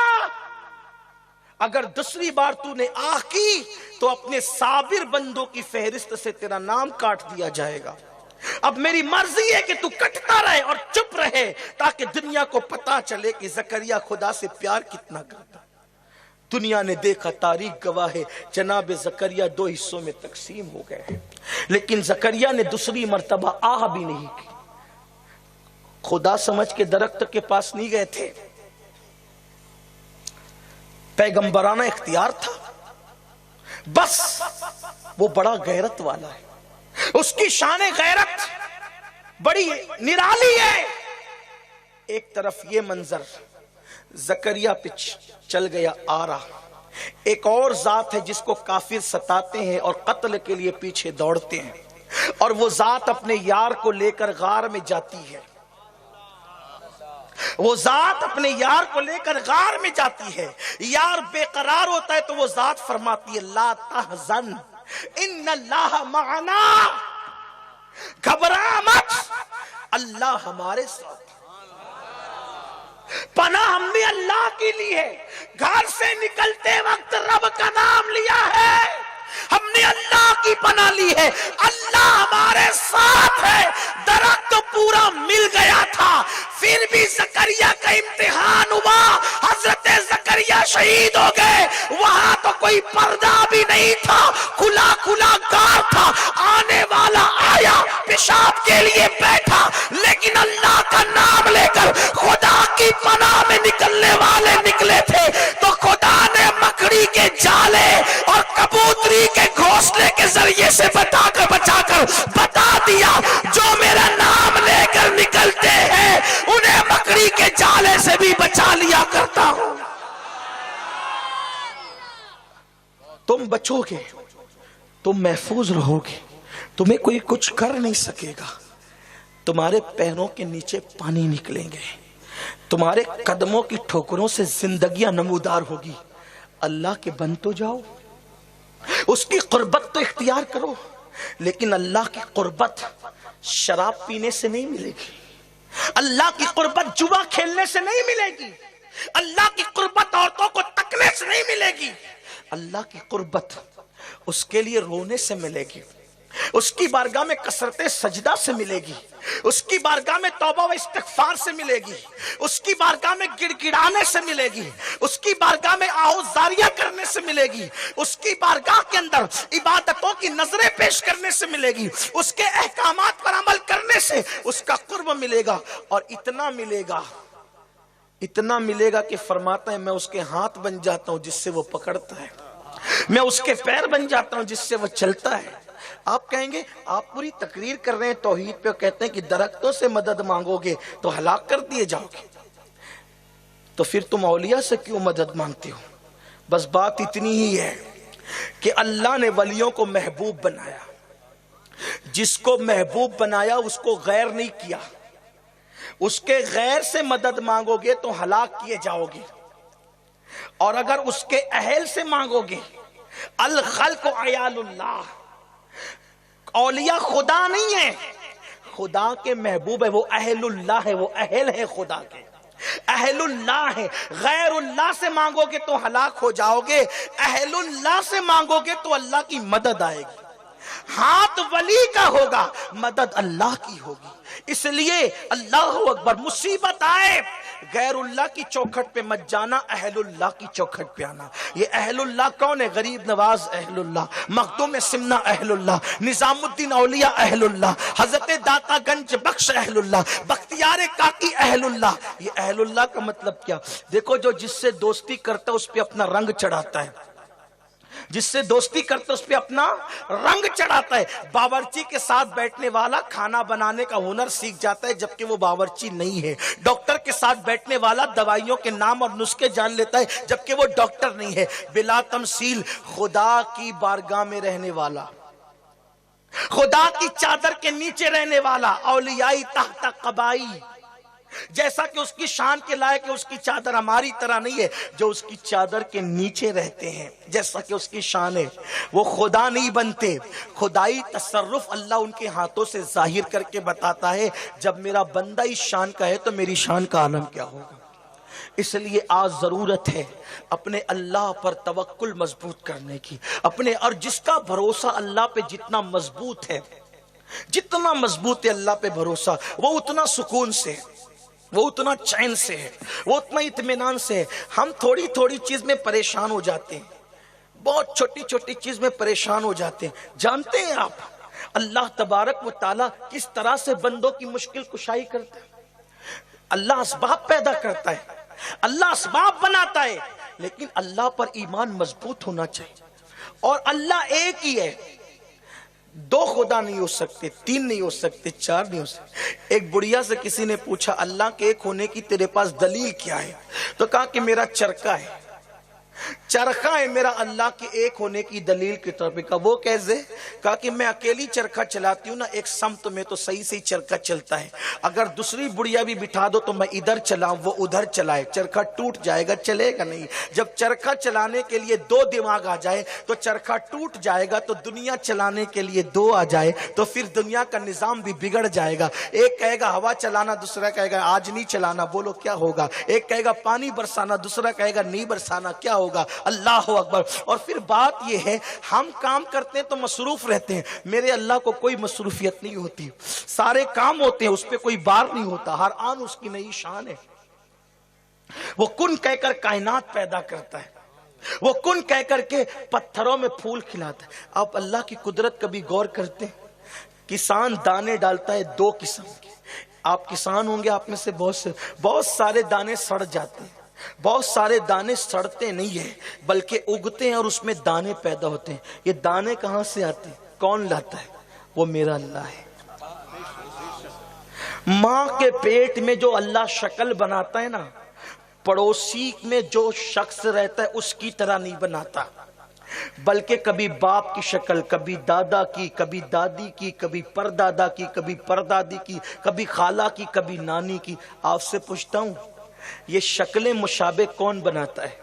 اگر دوسری بار تو نے آہ کی تو اپنے صابر بندوں کی فہرست سے تیرا نام کاٹ دیا جائے گا۔ اب میری مرضی ہے کہ تو کٹتا رہے اور چپ رہے، تاکہ دنیا کو پتا چلے کہ زکریا خدا سے پیار کتنا کرتا۔ دنیا نے دیکھا، تاریخ گواہ ہے، جناب زکریا 2 حصوں میں تقسیم ہو گئے ہیں، لیکن زکریا نے دوسری مرتبہ آہ بھی نہیں کی۔ خدا سمجھ کے درخت کے پاس نہیں گئے تھے، پیغمبرانہ اختیار تھا، بس وہ بڑا غیرت والا ہے، اس کی شان غیرت بڑی نرالی ہے۔ ایک طرف یہ منظر زکریا پہ چل گیا آرا، ایک اور ذات ہے جس کو کافر ستاتے ہیں اور قتل کے لیے پیچھے دوڑتے ہیں، اور وہ ذات اپنے یار کو لے کر غار میں جاتی ہے، وہ ذات اپنے یار کو لے کر غار میں جاتی ہے، یار بے قرار ہوتا ہے تو وہ ذات فرماتی ہے لا تحزن ان اللہ معنا، گھبرا مت، اللہ ہمارے ساتھ۔ پناہ ہم نے اللہ کی لی ہے، گھر سے نکلتے وقت رب کا نام لیا ہے، ہم نے اللہ کی پناہ لی ہے، اللہ ہمارے ساتھ ہے۔ درخت پورا مل گیا تھا، پھر بھی زکریا کا امتحان ہوا، حضرت زکریا شہید ہو گئے۔ وہاں تو کوئی پردہ بھی نہیں تھا، کھلا کھلا غار تھا، آنے والا آیا، پیشاب کے لیے بیٹھا، لیکن اللہ کا نام لے کر خدا کی پناہ میں نکلنے والے نکلے تھے، تو خدا نے مکڑی کے جالے اور کبوتری کے گھونسلے کے ذریعے سے بچا کر بتا دیا جو میرا نام لے کر نکلتے ہیں انہیں مکڑی کے جالے سے بھی بچا لیا کرتا ہوں۔ تم بچو گے، تم محفوظ رہو گے، تمہیں کوئی کچھ کر نہیں سکے گا، تمہارے پیروں کے نیچے پانی نکلیں گے، تمہارے قدموں کی ٹھوکروں سے زندگیاں نمودار ہوگی۔ اللہ کے بن تو جاؤ، اس کی قربت تو اختیار کرو، لیکن اللہ کی قربت شراب پینے سے نہیں ملے گی، اللہ کی قربت جوا کھیلنے سے نہیں ملے گی، اللہ کی قربت عورتوں کو تکنے سے نہیں ملے گی، اللہ کی قربت اس کے لیے رونے سے ملے گی، اس کی بارگاہ میں کثرت سجدہ سے ملے گی، اس کی بارگاہ میں توبہ و استغفار سے ملے گی، اس کی بارگاہ میں گڑ گڑانے سے ملے گی، اس کی بارگاہ میں آہوزاریاں کرنے سے ملے گی، اس کی بارگاہ کے اندر عبادتوں کی نظریں پیش کرنے سے ملے گی، اس کے احکامات پر عمل کرنے سے اس کا قرب ملے گا۔ اور اتنا ملے گا کہ فرماتا ہے میں اس کے ہاتھ بن جاتا ہوں جس سے وہ پکڑتا ہے، میں اس کے پیر بن جاتا ہوں جس سے وہ چلتا ہے۔ آپ کہیں گے آپ پوری تقریر کر رہے ہیں توحید پہ، کہتے ہیں کہ درختوں سے مدد مانگو گے تو ہلاک کر دیے جاؤ گے، تو پھر تم اولیاء سے کیوں مدد مانگتے ہو؟ بس بات اتنی ہی ہے کہ اللہ نے ولیوں کو محبوب بنایا، جس کو محبوب بنایا اس کو غیر نہیں کیا، اس کے غیر سے مدد مانگو گے تو ہلاک کیے جاؤ گے، اور اگر اس کے اہل سے مانگو گے، الخلق عیال اللہ، اولیاء خدا نہیں ہے، خدا کے محبوب ہے، وہ اہل اللہ ہے، وہ اہل ہے خدا کے، اہل اللہ ہے۔ غیر اللہ سے مانگو گے تو ہلاک ہو جاؤ گے، اہل اللہ سے مانگو گے تو اللہ کی مدد آئے گی، ہاتھ ولی کا ہوگا، مدد اللہ کی ہوگی۔ اس لیے اللہ اکبر، مصیبت آئے غیر اللہ کی چوکھٹ پہ مت جانا، اہل اللہ کی چوکھٹ پہ آنا۔ یہ اہل اللہ کون ہے؟ غریب نواز اہل اللہ، مخدوم سمنا اہل اللہ، نظام الدین اولیاء اہل اللہ، حضرت داتا گنج بخش اہل اللہ، بختیار کاکی اہل اللہ۔ یہ اہل اللہ کا مطلب کیا؟ دیکھو جو جس سے دوستی کرتا ہے اس پہ اپنا رنگ چڑھاتا ہے، جس سے دوستی کرتا ہے اس پہ اپنا رنگ چڑھاتا ہے۔ باورچی کے ساتھ بیٹھنے والا کھانا بنانے کا ہنر سیکھ جاتا ہے جبکہ وہ باورچی نہیں ہے، ڈاکٹر کے ساتھ بیٹھنے والا دوائیوں کے نام اور نسخے جان لیتا ہے جبکہ وہ ڈاکٹر نہیں ہے۔ بلا تمثیل خدا کی بارگاہ میں رہنے والا، خدا کی چادر کے نیچے رہنے والا، اولیائی تحت قبائی، جیسا کہ اس کی شان کے لائق ہے، اس کی چادر ہماری طرح نہیں ہے، جو اس کی چادر کے نیچے رہتے ہیں جیسا کہ اس کی شان ہے، وہ خدا نہیں بنتے۔ خدائی تصرف اللہ ان کے ہاتھوں سے ظاہر کر کے بتاتا ہے، جب میرا بندہ اس شان کا ہے تو میری شان کا عالم کیا ہوگا۔ اس لیے آج ضرورت ہے اپنے اللہ پر توکل مضبوط کرنے کی، اپنے، اور جس کا بھروسہ اللہ پہ جتنا مضبوط ہے، جتنا مضبوط ہے اللہ پہ بھروسہ، وہ اتنا سکون سے، وہ اتنا چین سے ہے، وہ اتنا اطمینان سے ہے۔ ہم تھوڑی تھوڑی چیز میں پریشان ہو جاتے ہیں، بہت چھوٹی چھوٹی چیز میں پریشان ہو جاتے ہیں۔ جانتے ہیں آپ اللہ تبارک و تعالیٰ کس طرح سے بندوں کی مشکل کشائی کرتا ہے؟ اللہ اسباب پیدا کرتا ہے، اللہ اسباب بناتا ہے، لیکن اللہ پر ایمان مضبوط ہونا چاہیے۔ اور اللہ ایک ہی ہے، دو خدا نہیں ہو سکتے، تین نہیں ہو سکتے، چار نہیں ہو سکتے۔ ایک بڑھیا سے کسی نے پوچھا اللہ کے ایک ہونے کی تیرے پاس دلیل کیا ہے؟ تو کہا کہ میرا چرخہ ہے، چرخہ ہے میرا اللہ کے ایک ہونے کی دلیل کی طور پہ۔ کہا وہ کیسے؟ کہا کہ میں اکیلی چرخہ چلاتی ہوں نا، ایک سمت میں تو صحیح سے چرخہ چلتا ہے، اگر دوسری بڑھیا بھی بٹھا دو تو میں ادھر چلاؤں وہ ادھر چلائے، چرخہ ٹوٹ جائے گا، چلے گا نہیں۔ جب چرخہ چلانے کے لیے دو دماغ آ جائے تو چرخہ ٹوٹ جائے گا، تو دنیا چلانے کے لیے دو آ جائے تو پھر دنیا کا نظام بھی بگڑ جائے گا۔ ایک کہے گا ہوا چلانا، دوسرا کہے گا آج نہیں چلانا، بولو کیا ہوگا؟ ایک کہے گا پانی برسانا، دوسرا کہے گا نہیں برسانا، کیا ہوگا؟ اللہ اکبر۔ اور پھر بات یہ ہے ہم کام کرتے ہیں تو مصروف رہتے ہیں، میرے اللہ کو کوئی مصروفیت نہیں ہوتی، سارے کام ہوتے ہیں، اس پہ کوئی بار نہیں ہوتا، ہر آن اس کی نئی شان ہے۔ وہ کن کہہ کر کائنات پیدا کرتا ہے، وہ کن کہہ کر کے پتھروں میں پھول کھلاتا ہے۔ آپ اللہ کی قدرت کبھی غور کرتے ہیں؟ کسان دانے ڈالتا ہے دو قسم کے، آپ کسان ہوں گے، آپ میں سے بہت سارے دانے سڑ جاتے ہیں، بہت سارے دانے سڑتے نہیں ہیں بلکہ اگتے ہیں اور اس میں دانے پیدا ہوتے ہیں۔ یہ دانے کہاں سے آتے ہیں؟ کون لاتا ہے؟ وہ میرا اللہ ہے۔ ماں کے پیٹ میں جو اللہ شکل بناتا ہے نا، پڑوسی میں جو شخص رہتا ہے اس کی طرح نہیں بناتا، بلکہ کبھی باپ کی شکل، کبھی دادا کی، کبھی دادی کی، کبھی پردادا کی، کبھی پردادی کی، کبھی خالہ کی، کبھی نانی کی۔ آپ سے پوچھتا ہوں یہ شکلیں مشابہ کون بناتا ہے؟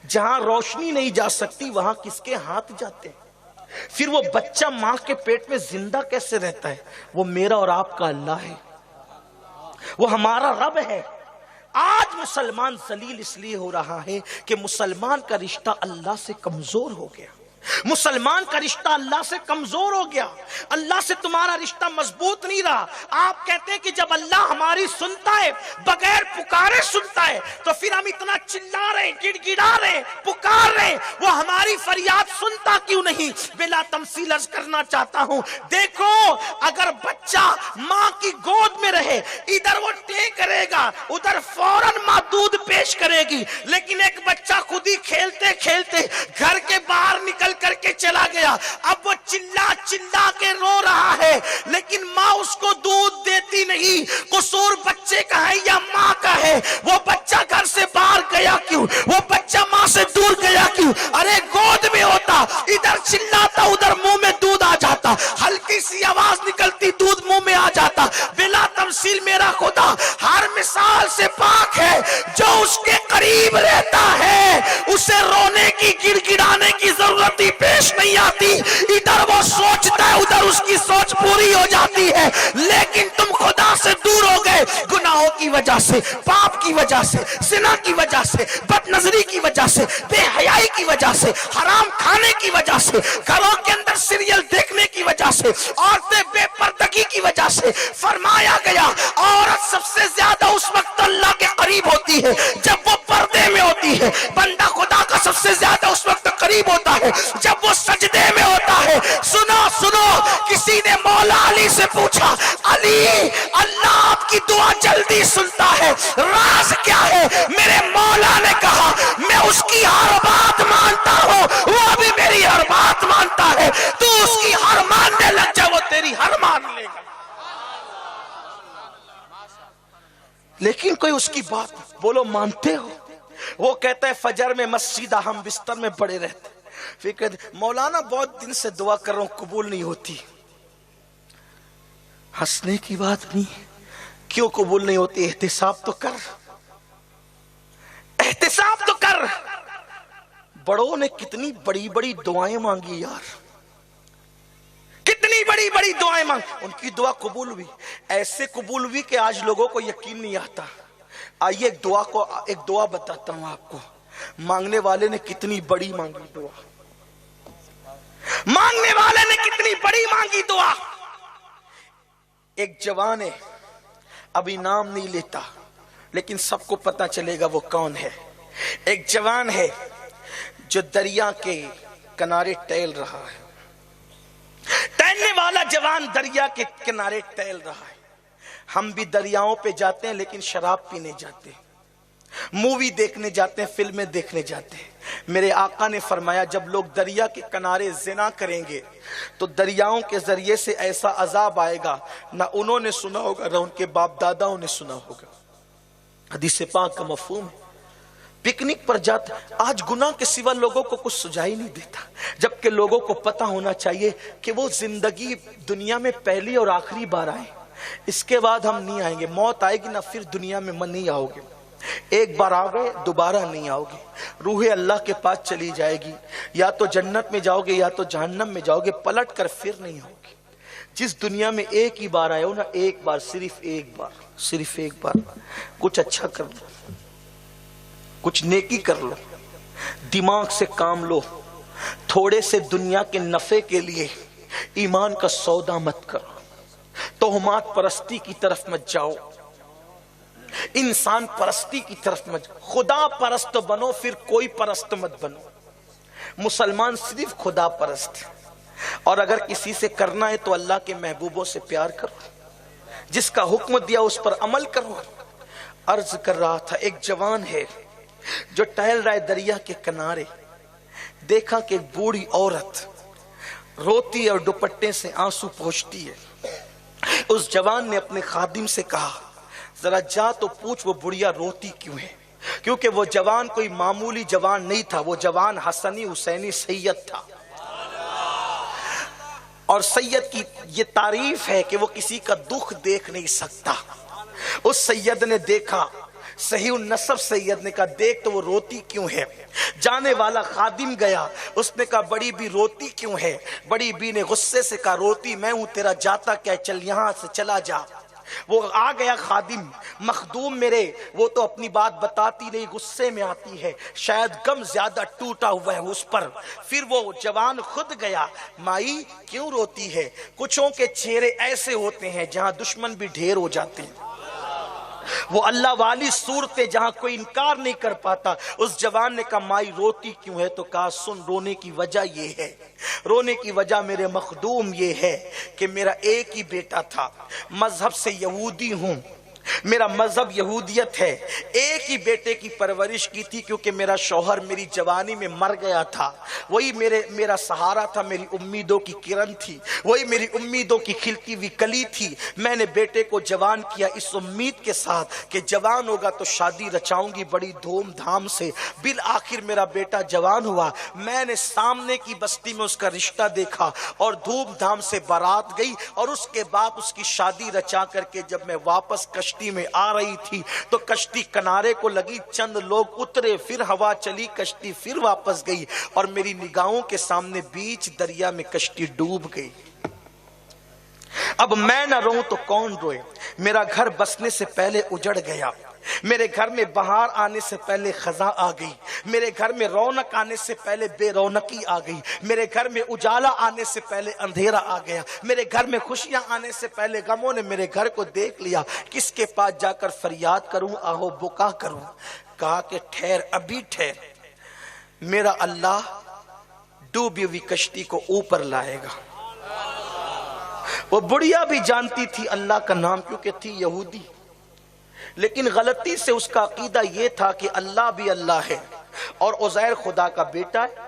جہاں روشنی نہیں جا سکتی وہاں کس کے ہاتھ جاتے ہیں؟ پھر وہ بچہ ماں کے پیٹ میں زندہ کیسے رہتا ہے؟ وہ میرا اور آپ کا اللہ ہے، وہ ہمارا رب ہے، آج مسلمان ذلیل اس لیے ہو رہا ہے کہ مسلمان کا رشتہ اللہ سے کمزور ہو گیا. مسلمان کا رشتہ اللہ سے کمزور ہو گیا. اللہ سے تمہارا رشتہ مضبوط نہیں رہا. آپ کہتے ہیں کہ جب اللہ ہماری سنتا ہے, بغیر پکارے سنتا ہے, تو پھر ہم اتنا چلا رہے ہیں, گڑ گڑا رہے ہیں, پکار رہے ہیں, وہ ہماری فریاد سنتا کیوں نہیں؟ بلا تمثیل عرض کرنا چاہتا ہوں, دیکھو اگر بچہ ماں کی گود میں رہے, ادھر وہ ٹے کرے گا, ادھر فوراً ماں دودھ پیش کرے گی. لیکن ایک بچہ خود ہی کھیلتے کھیلتے گھر کے باہر نکل کر کے چلا گیا, اب وہ چلا چلا کے رو رہا ہے, لیکن ماں اس کو دودھ دیتی نہیں. قصور بچے کا ہے یا ماں کا ہے؟ وہ بچہ گھر سے باہر گیا کیوں؟ وہ بچہ ماں سے دور گیا کیوں؟ ارے گود میں ہوتا, ادھر چلاتا, ادھر منہ میں دودھ آ جاتا, ہلکی سی آواز نکلتی, دودھ منہ میں آ جاتا. بلا تمثیل میرا خدا ہر مثال سے پاک ہے. جو اس کے قریب رہتا ہے اسے رونے کی, گڑ گڑانے کی ضرورت پیش نہیں آتی. ادھر وہ سوچتا ہے, ادھر اس کی سوچ پوری ہو جاتی ہے. لیکن تم خدا سے دور ہو گئے, گناہوں کی وجہ سے, پاپ کی وجہ سے, زنا کی وجہ سے, بد نظری کی وجہ سے, بے حیائی کی وجہ سے, حرام کھانے کی وجہ سے, گھروں کے اندر سیریل دیکھنے کی وجہ سے, عورتیں بے پردگی کی وجہ سے. فرمایا گیا عورت سب سے زیادہ اس وقت اللہ کے قریب ہوتی ہے جب وہ پردے میں ہوتی ہے. بندہ خدا کا سب سے زیادہ اس وقت قریب ہوتا ہے جب وہ سجدے میں ہوتا ہے. سنو سنو, کسی نے مولا علی سے پوچھا, علی اللہ آپ کی دعا جلدی سنتا ہے, راز کیا ہے؟ میرے مولا نے کہا میں اس کی ہر بات مانتا ہوں, وہ بھی میری ہر بات مانتا ہے. تو اس کی ہر ماننے لگ جا, وہ تیری ہر مان لے گا. لیکن کوئی اس کی بات بولو مانتے ہو؟ وہ کہتا ہے فجر میں مسجد ہم بستر میں پڑے رہتے, پھر کہتے مولانا بہت دن سے دعا کر رہا ہوں قبول نہیں ہوتی. ہنسنے کی بات نہیں, کیوں قبول نہیں ہوتی؟ احتساب تو کر, احتساب تو کر. بڑوں نے کتنی بڑی بڑی دعائیں مانگی یار, کتنی بڑی بڑی دعائیں مانگ, ان کی دعا قبول ہوئی. ایسے قبول ہوئی کہ آج لوگوں کو یقین نہیں آتا. آئیے ایک دعا بتاتا ہوں آپ کو. مانگنے والے نے کتنی بڑی مانگی دعا, مانگنے والے نے کتنی بڑی مانگی دعا. ایک جوان ہے, ابھی نام نہیں لیتا لیکن سب کو پتا چلے گا وہ کون ہے. ایک جوان ہے جو دریا کے کنارے ٹہل رہا ہے. ٹہلنے والا جوان دریا کے کنارے ٹہل رہا ہے. ہم بھی دریاؤں پہ جاتے ہیں لیکن شراب پینے جاتے ہیں, مووی دیکھنے جاتے ہیں, فلمیں دیکھنے جاتے ہیں. میرے آقا نے فرمایا جب لوگ دریا کے کنارے زنا کریں گے تو دریاؤں کے ذریعے سے ایسا عذاب آئے گا نہ انہوں نے سنا ہوگا نہ ان کے باپ داداؤں نے سنا ہوگا. حدیث پاک کا مفہوم ہے. پکنک پر جاتا, آج گناہ کے سوا لوگوں کو کچھ سجائی نہیں دیتا, جبکہ لوگوں کو پتا ہونا چاہیے کہ وہ زندگی دنیا میں پہلی اور آخری بار آئے, اس کے بعد ہم نہیں آئیں گے. موت آئے گی نہ پھر دنیا میں نہیں آؤ گے. ایک بار آ گئے دوبارہ نہیں آؤ گے. روح اللہ کے پاس چلی جائے گی, یا تو جنت میں جاؤ گے یا تو جہنم میں جاؤ گے, پلٹ کر پھر نہیں آؤ گے. جس دنیا میں ایک ہی بار آئے ہو نا, ایک بار, صرف ایک بار, صرف ایک بار کچھ اچھا کر لو, کچھ نیکی کر لو, دماغ سے کام لو. تھوڑے سے دنیا کے نفع کے لیے ایمان کا سودا مت کرو. تہمات پرستی کی طرف مت جاؤ, انسان پرستی کی طرف مت جاؤ. خدا پرست بنو, پھر کوئی پرست مت بنو. مسلمان صرف خدا پرست, اور اگر کسی سے کرنا ہے تو اللہ کے محبوبوں سے پیار کرو, جس کا حکم دیا اس پر عمل کرو. عرض کر رہا تھا ایک جوان ہے جو ٹہل رہا ہے دریا کے کنارے. دیکھا کہ ایک بوڑھی عورت روتی اور دوپٹے سے آنسو پوچھتی ہے. اس جوان نے اپنے خادم سے کہا ذرا جا تو پوچھ وہ بڑھیا روتی کیوں ہے, کیونکہ وہ جوان کوئی معمولی جوان نہیں تھا, وہ جوان حسنی حسینی سید تھا. اور سید کی یہ تعریف ہے کہ وہ کسی کا دکھ دیکھ نہیں سکتا. اس سید نے دیکھا, صحیح النسب سید نے کہا دیکھ تو وہ روتی کیوں ہے. جانے والا خادم گیا, اس نے کہا بڑی بی روتی کیوں ہے. بڑی بی نے غصے سے کہا روتی میں ہوں, تیرا جاتا کیا, چل یہاں سے چلا جا. وہ آ گیا خادم، مخدوم میرے، وہ تو اپنی بات بتاتی نہیں، غصے میں آتی ہے، شاید غم زیادہ ٹوٹا ہوا ہے اس پر۔ پھر وہ جوان خود گیا، مائی کیوں روتی ہے؟ کچھوں کے چہرے ایسے ہوتے ہیں جہاں دشمن بھی ڈھیر ہو جاتے ہیں، وہ اللہ والی صورتیں جہاں کوئی انکار نہیں کر پاتا۔ اس جوان نے کہا مائی روتی کیوں ہے؟ تو کہا سن، رونے کی وجہ یہ ہے، رونے کی وجہ میرے مخدوم یہ ہے کہ میرا ایک ہی بیٹا تھا، مذہب سے یہودی ہوں، میرا مذہب یہودیت ہے، ایک ہی بیٹے کی پرورش کی تھی کیونکہ میرا شوہر میری جوانی میں مر گیا تھا، وہی میرا سہارا تھا، میری امیدوں کی کرن تھی، وہی میری امیدوں کی کھلتی ہوئی کلی تھی۔ میں نے بیٹے کو جوان کیا اس امید کے ساتھ کہ جوان ہوگا تو شادی رچاؤں گی بڑی دھوم دھام سے۔ بالآخر میرا بیٹا جوان ہوا، میں نے سامنے کی بستی میں اس کا رشتہ دیکھا اور دھوم دھام سے بارات گئی، اور اس کے بعد اس کی شادی رچا کر کے جب میں واپس کشتی میں آ رہی تھی تو کشتی کنارے کو لگی، چند لوگ اترے، پھر ہوا چلی، کشتی پھر واپس گئی، اور میری نگاہوں کے سامنے بیچ دریا میں کشتی ڈوب گئی۔ اب میں نہ روؤں تو کون روئے؟ میرا گھر بسنے سے پہلے اجڑ گیا، میرے گھر میں بہار آنے سے پہلے خزاں آ گئی، میرے گھر میں رونق آنے سے پہلے بے رونقی آ گئی، میرے گھر میں اجالا آنے سے پہلے اندھیرا آ گیا، میرے گھر میں خوشیاں آنے سے پہلے غموں نے میرے گھر کو دیکھ لیا۔ کس کے پاس جا کر فریاد کروں، آہو بکا کروں؟ کہا کہ ٹھہر، ابھی ٹھہر، میرا اللہ ڈوبی ہوئی کشتی کو اوپر لائے گا۔ وہ بڑھیا بھی جانتی تھی اللہ کا نام کیونکہ تھی یہودی، لیکن غلطی سے اس کا عقیدہ یہ تھا کہ اللہ بھی اللہ ہے اور عزیر خدا کا بیٹا ہے۔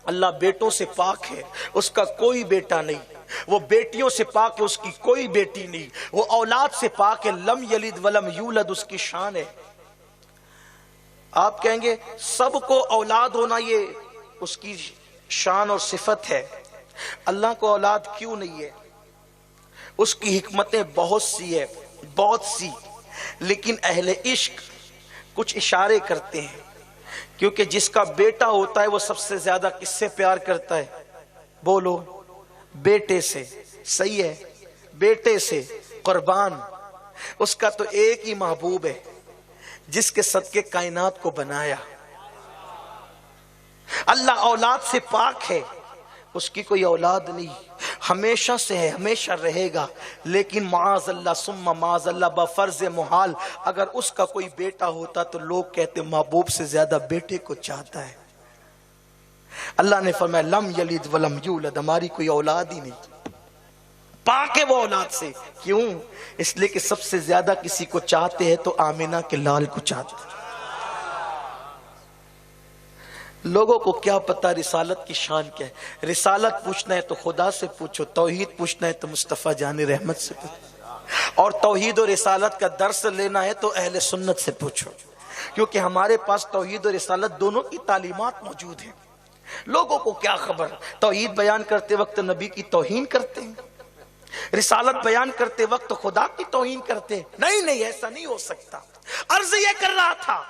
اللہ بیٹوں سے پاک ہے، اس کا کوئی بیٹا نہیں، وہ بیٹیوں سے پاک ہے، اس کی کوئی بیٹی نہیں، وہ اولاد سے پاک ہے، لم یلد ولم یولد اس کی شان ہے۔ آپ کہیں گے سب کو اولاد ہونا یہ اس کی شان اور صفت ہے، اللہ کو اولاد کیوں نہیں ہے؟ اس کی حکمتیں بہت سی ہے، بہت سی، لیکن اہل عشق کچھ اشارے کرتے ہیں، کیونکہ جس کا بیٹا ہوتا ہے وہ سب سے زیادہ کس سے پیار کرتا ہے؟ بولو، بیٹے سے۔ صحیح ہے، بیٹے سے قربان۔ اس کا تو ایک ہی محبوب ہے جس کے صدقے کائنات کو بنایا۔ اللہ اولاد سے پاک ہے، اس کی کوئی اولاد نہیں، ہمیشہ سے ہے، ہمیشہ رہے گا، لیکن معاذ اللہ ثم معاذ اللہ بفرض محال اگر اس کا کوئی بیٹا ہوتا تو لوگ کہتے محبوب سے زیادہ بیٹے کو چاہتا ہے۔ اللہ نے فرمایا لم یلد ولم یولد، ہماری کوئی اولاد ہی نہیں، پاک ہے وہ اولاد سے۔ کیوں؟ اس لیے کہ سب سے زیادہ کسی کو چاہتے ہیں تو آمنہ کے لال کو چاہتے ہیں۔ لوگوں کو کیا پتا رسالت کی شان کیا ہے؟ رسالت پوچھنا ہے تو خدا سے پوچھو، توحید پوچھنا ہے تو مصطفیٰ جان رحمت سے پوچھو، اور توحید و رسالت کا درس لینا ہے تو اہل سنت سے پوچھو، کیونکہ ہمارے پاس توحید و رسالت دونوں کی تعلیمات موجود ہیں۔ لوگوں کو کیا خبر، توحید بیان کرتے وقت نبی کی توہین کرتے ہیں، رسالت بیان کرتے وقت خدا کی توہین کرتے ہیں۔ نہیں، ایسا نہیں ہو سکتا۔ عرض یہ کر رہا تھا،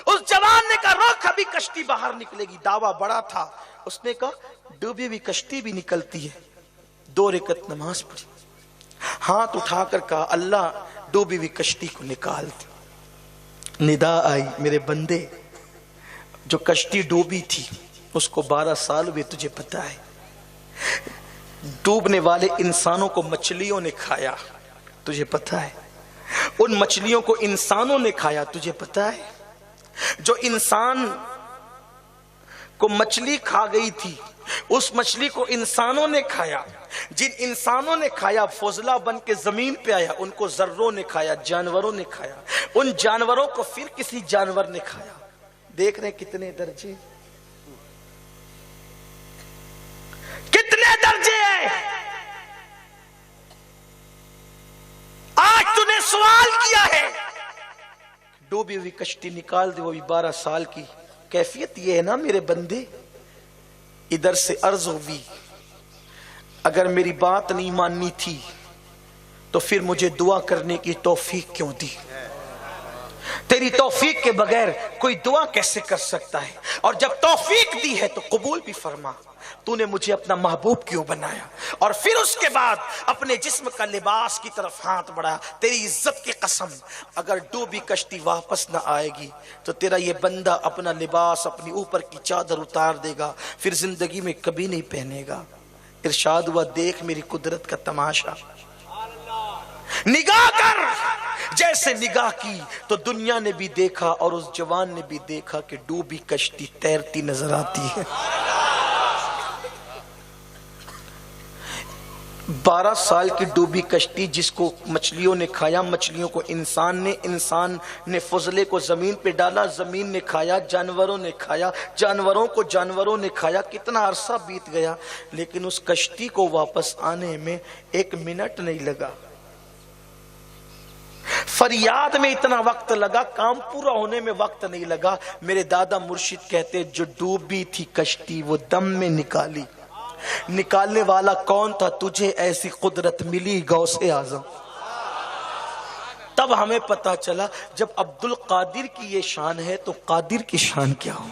اس جوان نے کہا روک، ابھی کشتی باہر نکلے گی، دعویٰ بڑا تھا۔ اس نے کہا ڈوبی ہوئی کشتی بھی نکلتی ہے۔ 2 رکعت نماز پڑھی، ہاتھ اٹھا کر کہا اللہ ڈوبی ہوئی کشتی کو نکال دی۔ ندا آئی، میرے بندے، جو کشتی ڈوبی تھی اس کو 12 سال ہوئے، تجھے پتا ہے؟ ڈوبنے والے انسانوں کو مچھلیوں نے کھایا، تجھے پتا ہے؟ ان مچھلیوں کو انسانوں نے کھایا، تجھے پتا ہے؟ جو انسان کو مچھلی کھا گئی تھی اس مچھلی کو انسانوں نے کھایا، جن انسانوں نے کھایا فضلہ بن کے زمین پہ آیا، ان کو ذروں نے کھایا، جانوروں نے کھایا، ان جانوروں کو پھر کسی جانور نے کھایا۔ دیکھ رہے کتنے درجے، کتنے درجے ہیں۔ آج تو نے سوال کیا ہے، ڈوبی ہوئی کشتی نکال دی، وہ بھی 12 سال کی۔ کیفیت یہ ہے نا میرے بندے، ادھر سے عرض ہوئی اگر میری بات نہیں ماننی تھی تو پھر مجھے دعا کرنے کی توفیق کیوں دی؟ تیری توفیق کے بغیر کوئی دعا کیسے کر سکتا ہے؟ اور جب توفیق دی ہے تو قبول بھی فرما۔ تو نے مجھے اپنا محبوب کیوں بنایا؟ اور پھر اس کے بعد اپنے جسم کا لباس کی طرف ہاتھ بڑھایا، تیری عزت کی قسم اگر ڈوبی کشتی واپس نہ آئے گی تو تیرا یہ بندہ اپنا لباس اپنی اوپر کی چادر اتار دے گا، پھر زندگی میں کبھی نہیں پہنے گا۔ ارشاد ہوا دیکھ میری قدرت کا تماشا، نگاہ کر۔ جیسے نگاہ کی تو دنیا نے بھی دیکھا اور اس جوان نے بھی دیکھا کہ ڈوبی کشتی تیرتی نظر آتی ہے۔ 12 سال کی ڈوبی کشتی جس کو مچھلیوں نے کھایا، مچھلیوں کو انسان نے فضلے کو زمین پہ ڈالا، زمین نے کھایا، جانوروں نے کھایا، جانوروں کو جانوروں نے کھایا، کتنا عرصہ بیت گیا لیکن اس کشتی کو واپس آنے میں 1 منٹ نہیں لگا۔ فریاد میں اتنا وقت لگا، کام پورا ہونے میں وقت نہیں لگا۔ میرے دادا مرشد کہتے جو ڈوبی تھی کشتی وہ دم میں نکالی، نکالنے والا کون تھا؟ تجھے ایسی قدرت ملی غوث اعظم۔ تب ہمیں پتا چلا جب عبد القادر کی یہ شان ہے تو قادر کی شان کیا ہو،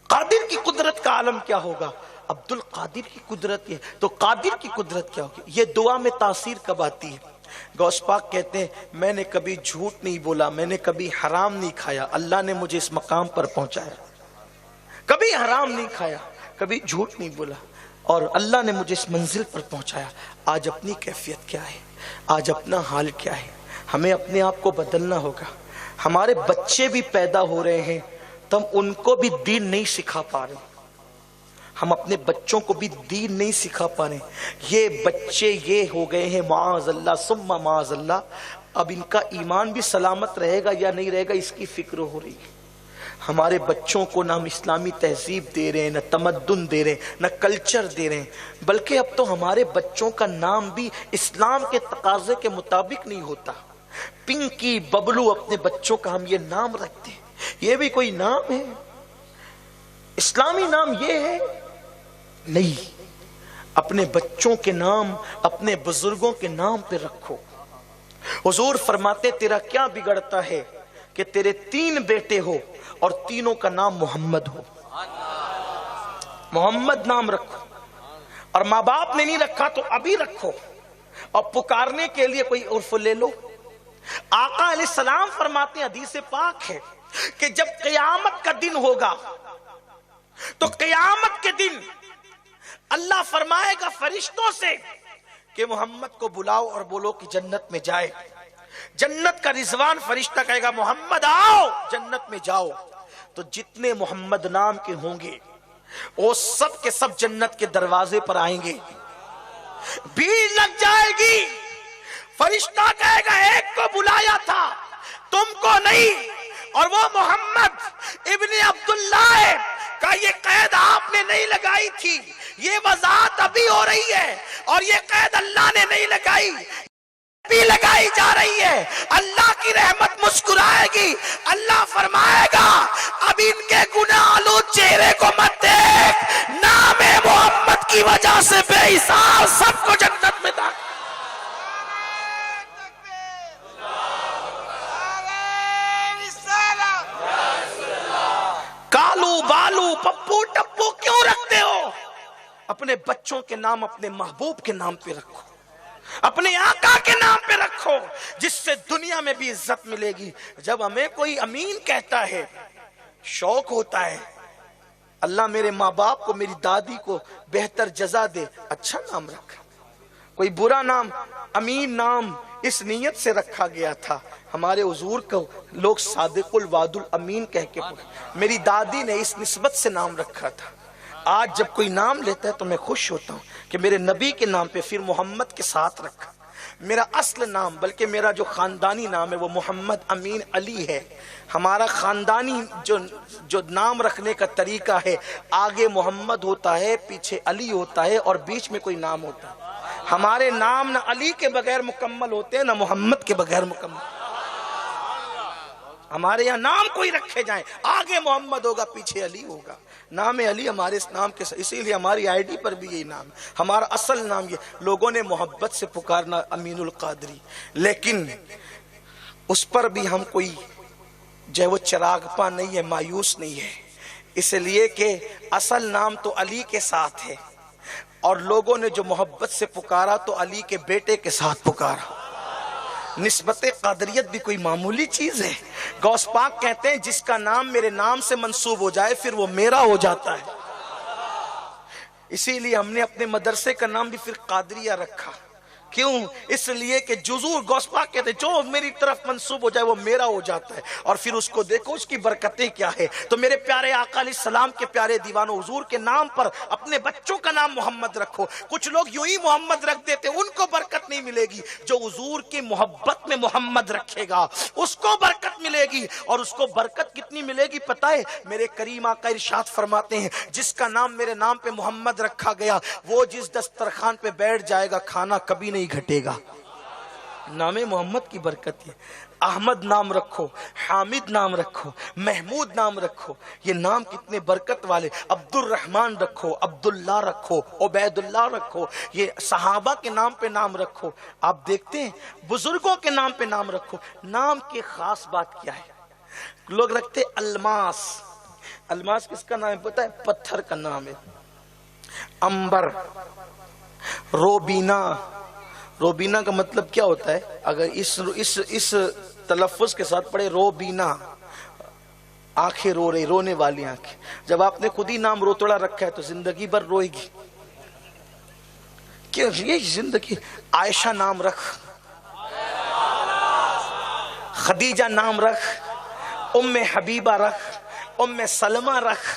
قادر کی قدرت کا عالم کیا ہوگا؟ عبد القادر کی قدرت یہ تو قادر کی قدرت کیا ہوگی؟ یہ دعا میں تاثیر کب آتی ہے؟ غوث پاک کہتے ہیں میں نے کبھی جھوٹ نہیں بولا، میں نے کبھی حرام نہیں کھایا، اللہ نے مجھے اس مقام پر پہنچایا۔ کبھی حرام نہیں کھایا، کبھی جھوٹ نہیں بولا اور اللہ نے مجھے اس منزل پر پہنچایا۔ آج اپنی کیفیت کیا ہے؟ آج اپنا حال کیا ہے؟ ہمیں اپنے آپ کو بدلنا ہوگا۔ ہمارے بچے بھی پیدا ہو رہے ہیں تو ہم ان کو بھی دین نہیں سکھا پا رہے، ہم اپنے بچوں کو بھی دین نہیں سکھا پا رہے۔ یہ بچے یہ ہو گئے ہیں معاذ اللہ ثم معاذ اللہ، اب ان کا ایمان بھی سلامت رہے گا یا نہیں رہے گا اس کی فکر ہو رہی ہے۔ ہمارے بچوں کو نہ ہم اسلامی تہذیب دے رہے ہیں، نہ تمدن دے رہے ہیں، نہ کلچر دے رہے ہیں، بلکہ اب تو ہمارے بچوں کا نام بھی اسلام کے تقاضے کے مطابق نہیں ہوتا۔ پنکی ببلو اپنے بچوں کا ہم یہ نام رکھتے ہیں، یہ بھی کوئی نام ہے؟ اسلامی نام یہ ہے؟ نہیں، اپنے بچوں کے نام اپنے بزرگوں کے نام پہ رکھو۔ حضور فرماتے تیرا کیا بگڑتا ہے کہ تیرے 3 بیٹے ہو اور تینوں کا نام محمد ہو، محمد نام رکھو، اور ماں باپ نے نہیں رکھا تو ابھی رکھو، اور پکارنے کے لیے کوئی عرف لے لو۔ آقا علیہ السلام فرماتے ہیں حدیث پاک ہے کہ جب قیامت کا دن ہوگا تو قیامت کے دن اللہ فرمائے گا فرشتوں سے کہ محمد کو بلاؤ اور بولو کہ جنت میں جائے۔ جنت کا رضوان فرشتہ کہے گا محمد آؤ جنت میں جاؤ، تو جتنے محمد نام کے ہوں گے وہ سب کے سب جنت کے دروازے پر آئیں گے، بھیڑ لگ جائے گی۔ فرشتہ کہے گا ایک کو بلایا تھا تم کو نہیں، اور وہ محمد ابن عبداللہ ہے کا یہ قید آپ نے نہیں لگائی تھی، یہ وضاحت ابھی ہو رہی ہے، اور یہ قید اللہ نے نہیں لگائی بھی لگائی جا رہی ہے۔ اللہ کی رحمت مسکرائے گی، اللہ فرمائے گا اب ان کے گناہ آلود چہرے کو مت دیکھ، نام محمد کی وجہ سے بے حساب سب کو جنت میں داخل۔ کالو بالو پپو ٹپو کیوں رکھتے ہو؟ اپنے بچوں کے نام اپنے محبوب کے نام پہ رکھو، اپنے آقا کے نام پہ رکھو، جس سے دنیا میں بھی عزت ملے گی۔ جب ہمیں کوئی امین کہتا ہے شوق ہوتا ہے، اللہ میرے ماں باپ کو میری دادی کو بہتر جزا دے، اچھا نام رکھا۔ کوئی برا نام، امین نام اس نیت سے رکھا گیا تھا، ہمارے حضور کو لوگ صادق الوعد الامین کہہ کے میری دادی نے اس نسبت سے نام رکھا تھا۔ آج جب کوئی نام لیتا ہے تو میں خوش ہوتا ہوں کہ میرے نبی کے نام پہ پھر محمد کے ساتھ رکھا۔ میرا اصل نام بلکہ میرا جو خاندانی نام ہے وہ محمد امین علی ہے۔ ہمارا خاندانی جو نام رکھنے کا طریقہ ہے، آگے محمد ہوتا ہے، پیچھے علی ہوتا ہے اور بیچ میں کوئی نام ہوتا ہے۔ ہمارے نام نہ علی کے بغیر مکمل ہوتے ہیں نہ محمد کے بغیر مکمل۔ ہمارے یہاں نام کوئی رکھے جائیں، آگے محمد ہوگا پیچھے علی ہوگا، نام علی ہمارے اس نام کے، اسی لیے ہماری آئی ڈی پر بھی یہی نام ہے، ہمارا اصل نام یہ۔ لوگوں نے محبت سے پکارنا امین القادری، لیکن اس پر بھی ہم کوئی جو ہے وہ چراغ پا نہیں ہے، مایوس نہیں ہے۔ اس لیے کہ اصل نام تو علی کے ساتھ ہے، اور لوگوں نے جو محبت سے پکارا تو علی کے بیٹے کے ساتھ پکارا۔ نسبت قادریت بھی کوئی معمولی چیز ہے؟ غوث پاک کہتے ہیں جس کا نام میرے نام سے منسوب ہو جائے پھر وہ میرا ہو جاتا ہے۔ اسی لیے ہم نے اپنے مدرسے کا نام بھی پھر قادریہ رکھا۔ کیوں؟ اس لیے کہ جذور غوث پاک کہتے ہیں جو میری طرف منسوب ہو جائے وہ میرا ہو جاتا ہے، اور پھر اس کو دیکھو اس کی برکتیں کیا ہے۔ تو میرے پیارے آقا علیہ السلام کے پیارے دیوانوں، حضور کے نام پر اپنے بچوں کا نام محمد رکھو۔ کچھ لوگ یوں ہی محمد رکھ دیتے، ان کو برکت نہیں ملے گی۔ جو حضور کی محبت میں محمد رکھے گا اس کو برکت ملے گی، اور اس کو برکت کتنی ملے گی پتہ ہے؟ میرے کریم آقا ارشاد فرماتے ہیں جس کا نام میرے نام پہ محمد رکھا گیا وہ جس دسترخوان پہ بیٹھ جائے گا کھانا کبھی نہیں گھٹے گا۔ نام محمد کی برکت ہے۔ احمد نام رکھو، حامد نام رکھو، محمود نام رکھو، یہ نام کتنے برکت والے۔ عبد الرحمن رکھو، عبداللہ رکھو، عبید اللہ رکھو، یہ صحابہ کے نام پہ نام رکھو۔ آپ دیکھتے ہیں بزرگوں کے نام پہ نام رکھو۔ نام کی خاص بات کیا ہے؟ لوگ رکھتے الماس۔ الماس کس کا نام ہے پتہ ہے؟ پتھر کا نام ہے۔ امبر، روبینا۔ روبینا کا مطلب کیا ہوتا ہے؟ اگر اس تلفظ کے ساتھ پڑھے روبینا، آنکھیں رو رہی، رونے والی آنکھیں۔ جب آپ نے خود ہی نام روتڑا رکھا ہے تو زندگی بھر روئے گی۔ کیوں یہ زندگی؟ عائشہ نام رکھ، خدیجہ نام رکھ، ام حبیبہ رکھ، ام سلمہ رکھ،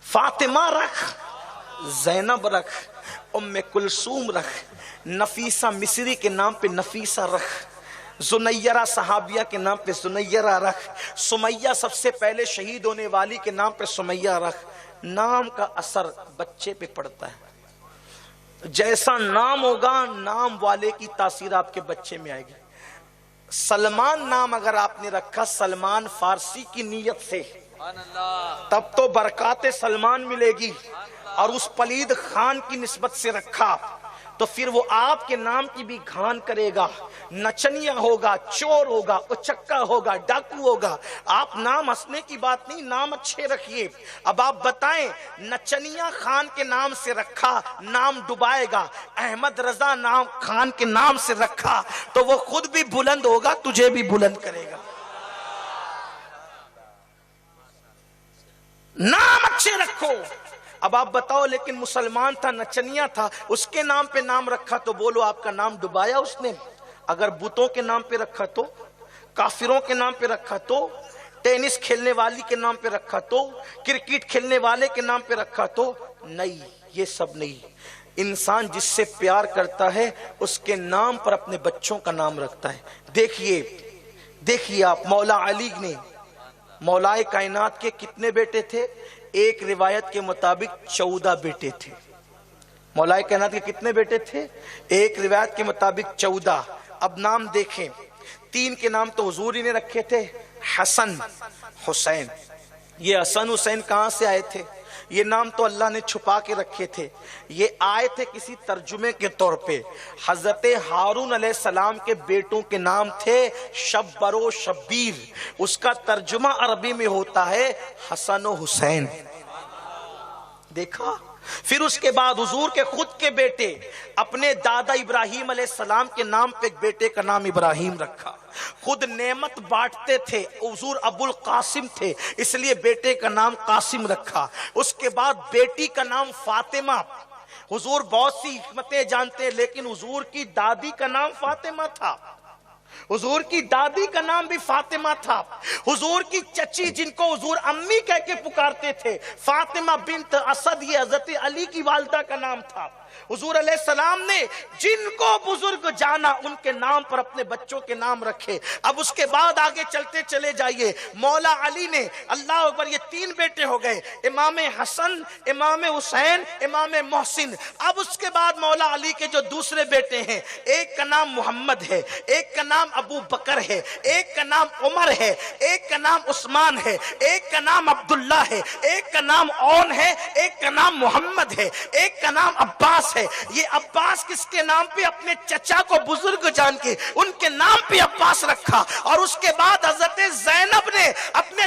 فاطمہ رکھ، زینب رکھ، ام کلثوم رکھ، نفیسہ مصری کے نام پہ نفیسہ رکھ، زنیرہ صحابیہ کے نام پہ زنیرہ رکھ، سمیہ سب سے پہلے شہید ہونے والی کے نام پہ سمیہ رکھ۔ نام کا اثر بچے پہ پڑتا ہے۔ جیسا نام ہوگا نام والے کی تاثیر آپ کے بچے میں آئے گی۔ سلمان نام اگر آپ نے رکھا سلمان فارسی کی نیت سے، تب تو برکات سلمان ملے گی، اور اس پلید خان کی نسبت سے رکھا تو پھر وہ آپ کے نام کی بھی گھان کرے گا، نچنیا ہوگا، چور ہوگا، اچکا ہوگا، ڈاکو ہوگا۔ آپ نام ہنسنے کی بات نہیں، نام اچھے رکھیے۔ اب آپ بتائیں نچنیا خان کے نام سے رکھا، نام ڈبائے گا۔ احمد رضا نام خان کے نام سے رکھا تو وہ خود بھی بلند ہوگا، تجھے بھی بلند کرے گا۔ نام اچھے رکھو۔ اب آپ بتاؤ لیکن مسلمان تھا، نچنیا تھا، اس کے نام پہ نام رکھا تو بولو آپ کا نام ڈبایا اس نے؟ اگر بتوں کے نام پہ رکھا تو، کافروں کے نام پہ رکھا تو، ٹینس کھیلنے والی کے نام پہ رکھا تو، کرکٹ کھیلنے والے کے نام پہ رکھا تو؟ نہیں، یہ سب نہیں۔ انسان جس سے پیار کرتا ہے اس کے نام پر اپنے بچوں کا نام رکھتا ہے۔ دیکھیے آپ، مولا علی نے مولائے کائنات کے کتنے بیٹے تھے؟ ایک روایت کے مطابق 14 بیٹے تھے۔ مولائے کائنات کے کتنے بیٹے تھے؟ ایک روایت کے مطابق 14۔ اب نام دیکھیں، 3 کے نام تو حضور ہی نے رکھے تھے، حسن، حسین۔ یہ حسن حسین کہاں سے آئے تھے؟ یہ نام تو اللہ نے چھپا کے رکھے تھے، یہ آئے تھے کسی ترجمے کے طور پہ۔ حضرت ہارون علیہ السلام کے بیٹوں کے نام تھے شبر و شبیر، اس کا ترجمہ عربی میں ہوتا ہے حسن و حسین۔ دیکھا؟ پھر اس کے بعد حضور کے خود کے بیٹے، اپنے دادا ابراہیم علیہ السلام کے نام پہ ایک بیٹے کا نام ابراہیم رکھا۔ خود نعمت بانٹتے تھے، حضور ابو القاسم تھے، اس لیے بیٹے کا نام قاسم رکھا۔ اس کے بعد بیٹی کا نام فاطمہ۔ حضور بہت سی حکمتیں جانتے ہیں لیکن حضور کی دادی کا نام فاطمہ تھا۔ حضور کی دادی کا نام بھی فاطمہ تھا۔ حضور کی چچی جن کو حضور امی کہہ کے پکارتے تھے، فاطمہ بنت اسد، یہ حضرت علی کی والدہ کا نام تھا۔ حضور علیہ السلام نے جن کو بزرگ جانا ان کے نام پر اپنے بچوں کے نام رکھے۔ اب اس کے بعد آگے چلتے چلے جائیے، مولا علی نے، اللہ اکبر، یہ 3 بیٹے ہو گئے، امام حسن، امام حسین، امام محسن۔ اب اس کے بعد مولا علی کے جو دوسرے بیٹے ہیں، ایک کا نام محمد ہے، ایک کا نام ابو بکر ہے، ایک کا نام عمر ہے، ایک کا نام عثمان ہے، ایک کا نام عبداللہ ہے، ایک کا نام اون ہے، ایک کا نام محمد ہے، ایک کا نام عباس ہے۔ یہ عباس کس کے نام پہ؟ اپنے چچا کو بزرگ جان کے ان کے نام پہ عباس رکھا۔ اور اس کے بعد حضرت زینب نے اپنے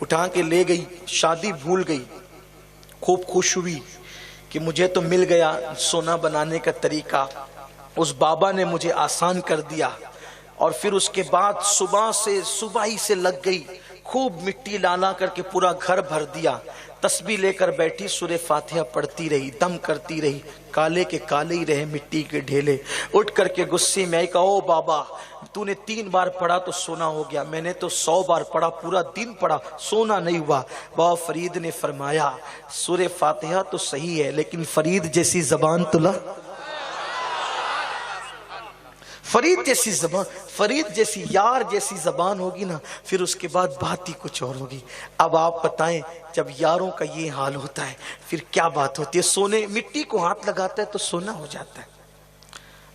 اٹھا کے لے گئی, شادی بھول گئی, خوب خوش ہوئی کہ مجھے تو مل گیا سونا بنانے کا طریقہ, اس بابا نے مجھے آسان کر دیا. اور پھر اس کے بعد صبح ہی سے لگ گئی, خوب مٹی لانا کر کے پورا گھر بھر دیا, تسبیح لے کر بیٹھی, سورہ فاتحہ پڑھتی رہی, دم کرتی رہی, کالے کے کالے ہی رہے مٹی کے ڈھیلے. اٹھ کر کے غصے میں آئی, کہا او بابا تو نے 3 بار پڑھا تو سونا ہو گیا, میں نے تو 100 بار پڑھا, پورا دن پڑھا, سونا نہیں ہوا. بابا فرید نے فرمایا سورہ فاتحہ تو صحیح ہے لیکن فرید جیسی زبان تو لا, فرید جیسی زبان, فرید جیسی یار جیسی زبان ہوگی نا, پھر اس کے بعد بات ہی کچھ اور ہوگی. اب آپ بتائیں جب یاروں کا یہ حال ہوتا ہے پھر کیا بات ہوتی ہے. سونے مٹی کو ہاتھ لگاتا ہے تو سونا ہو جاتا ہے,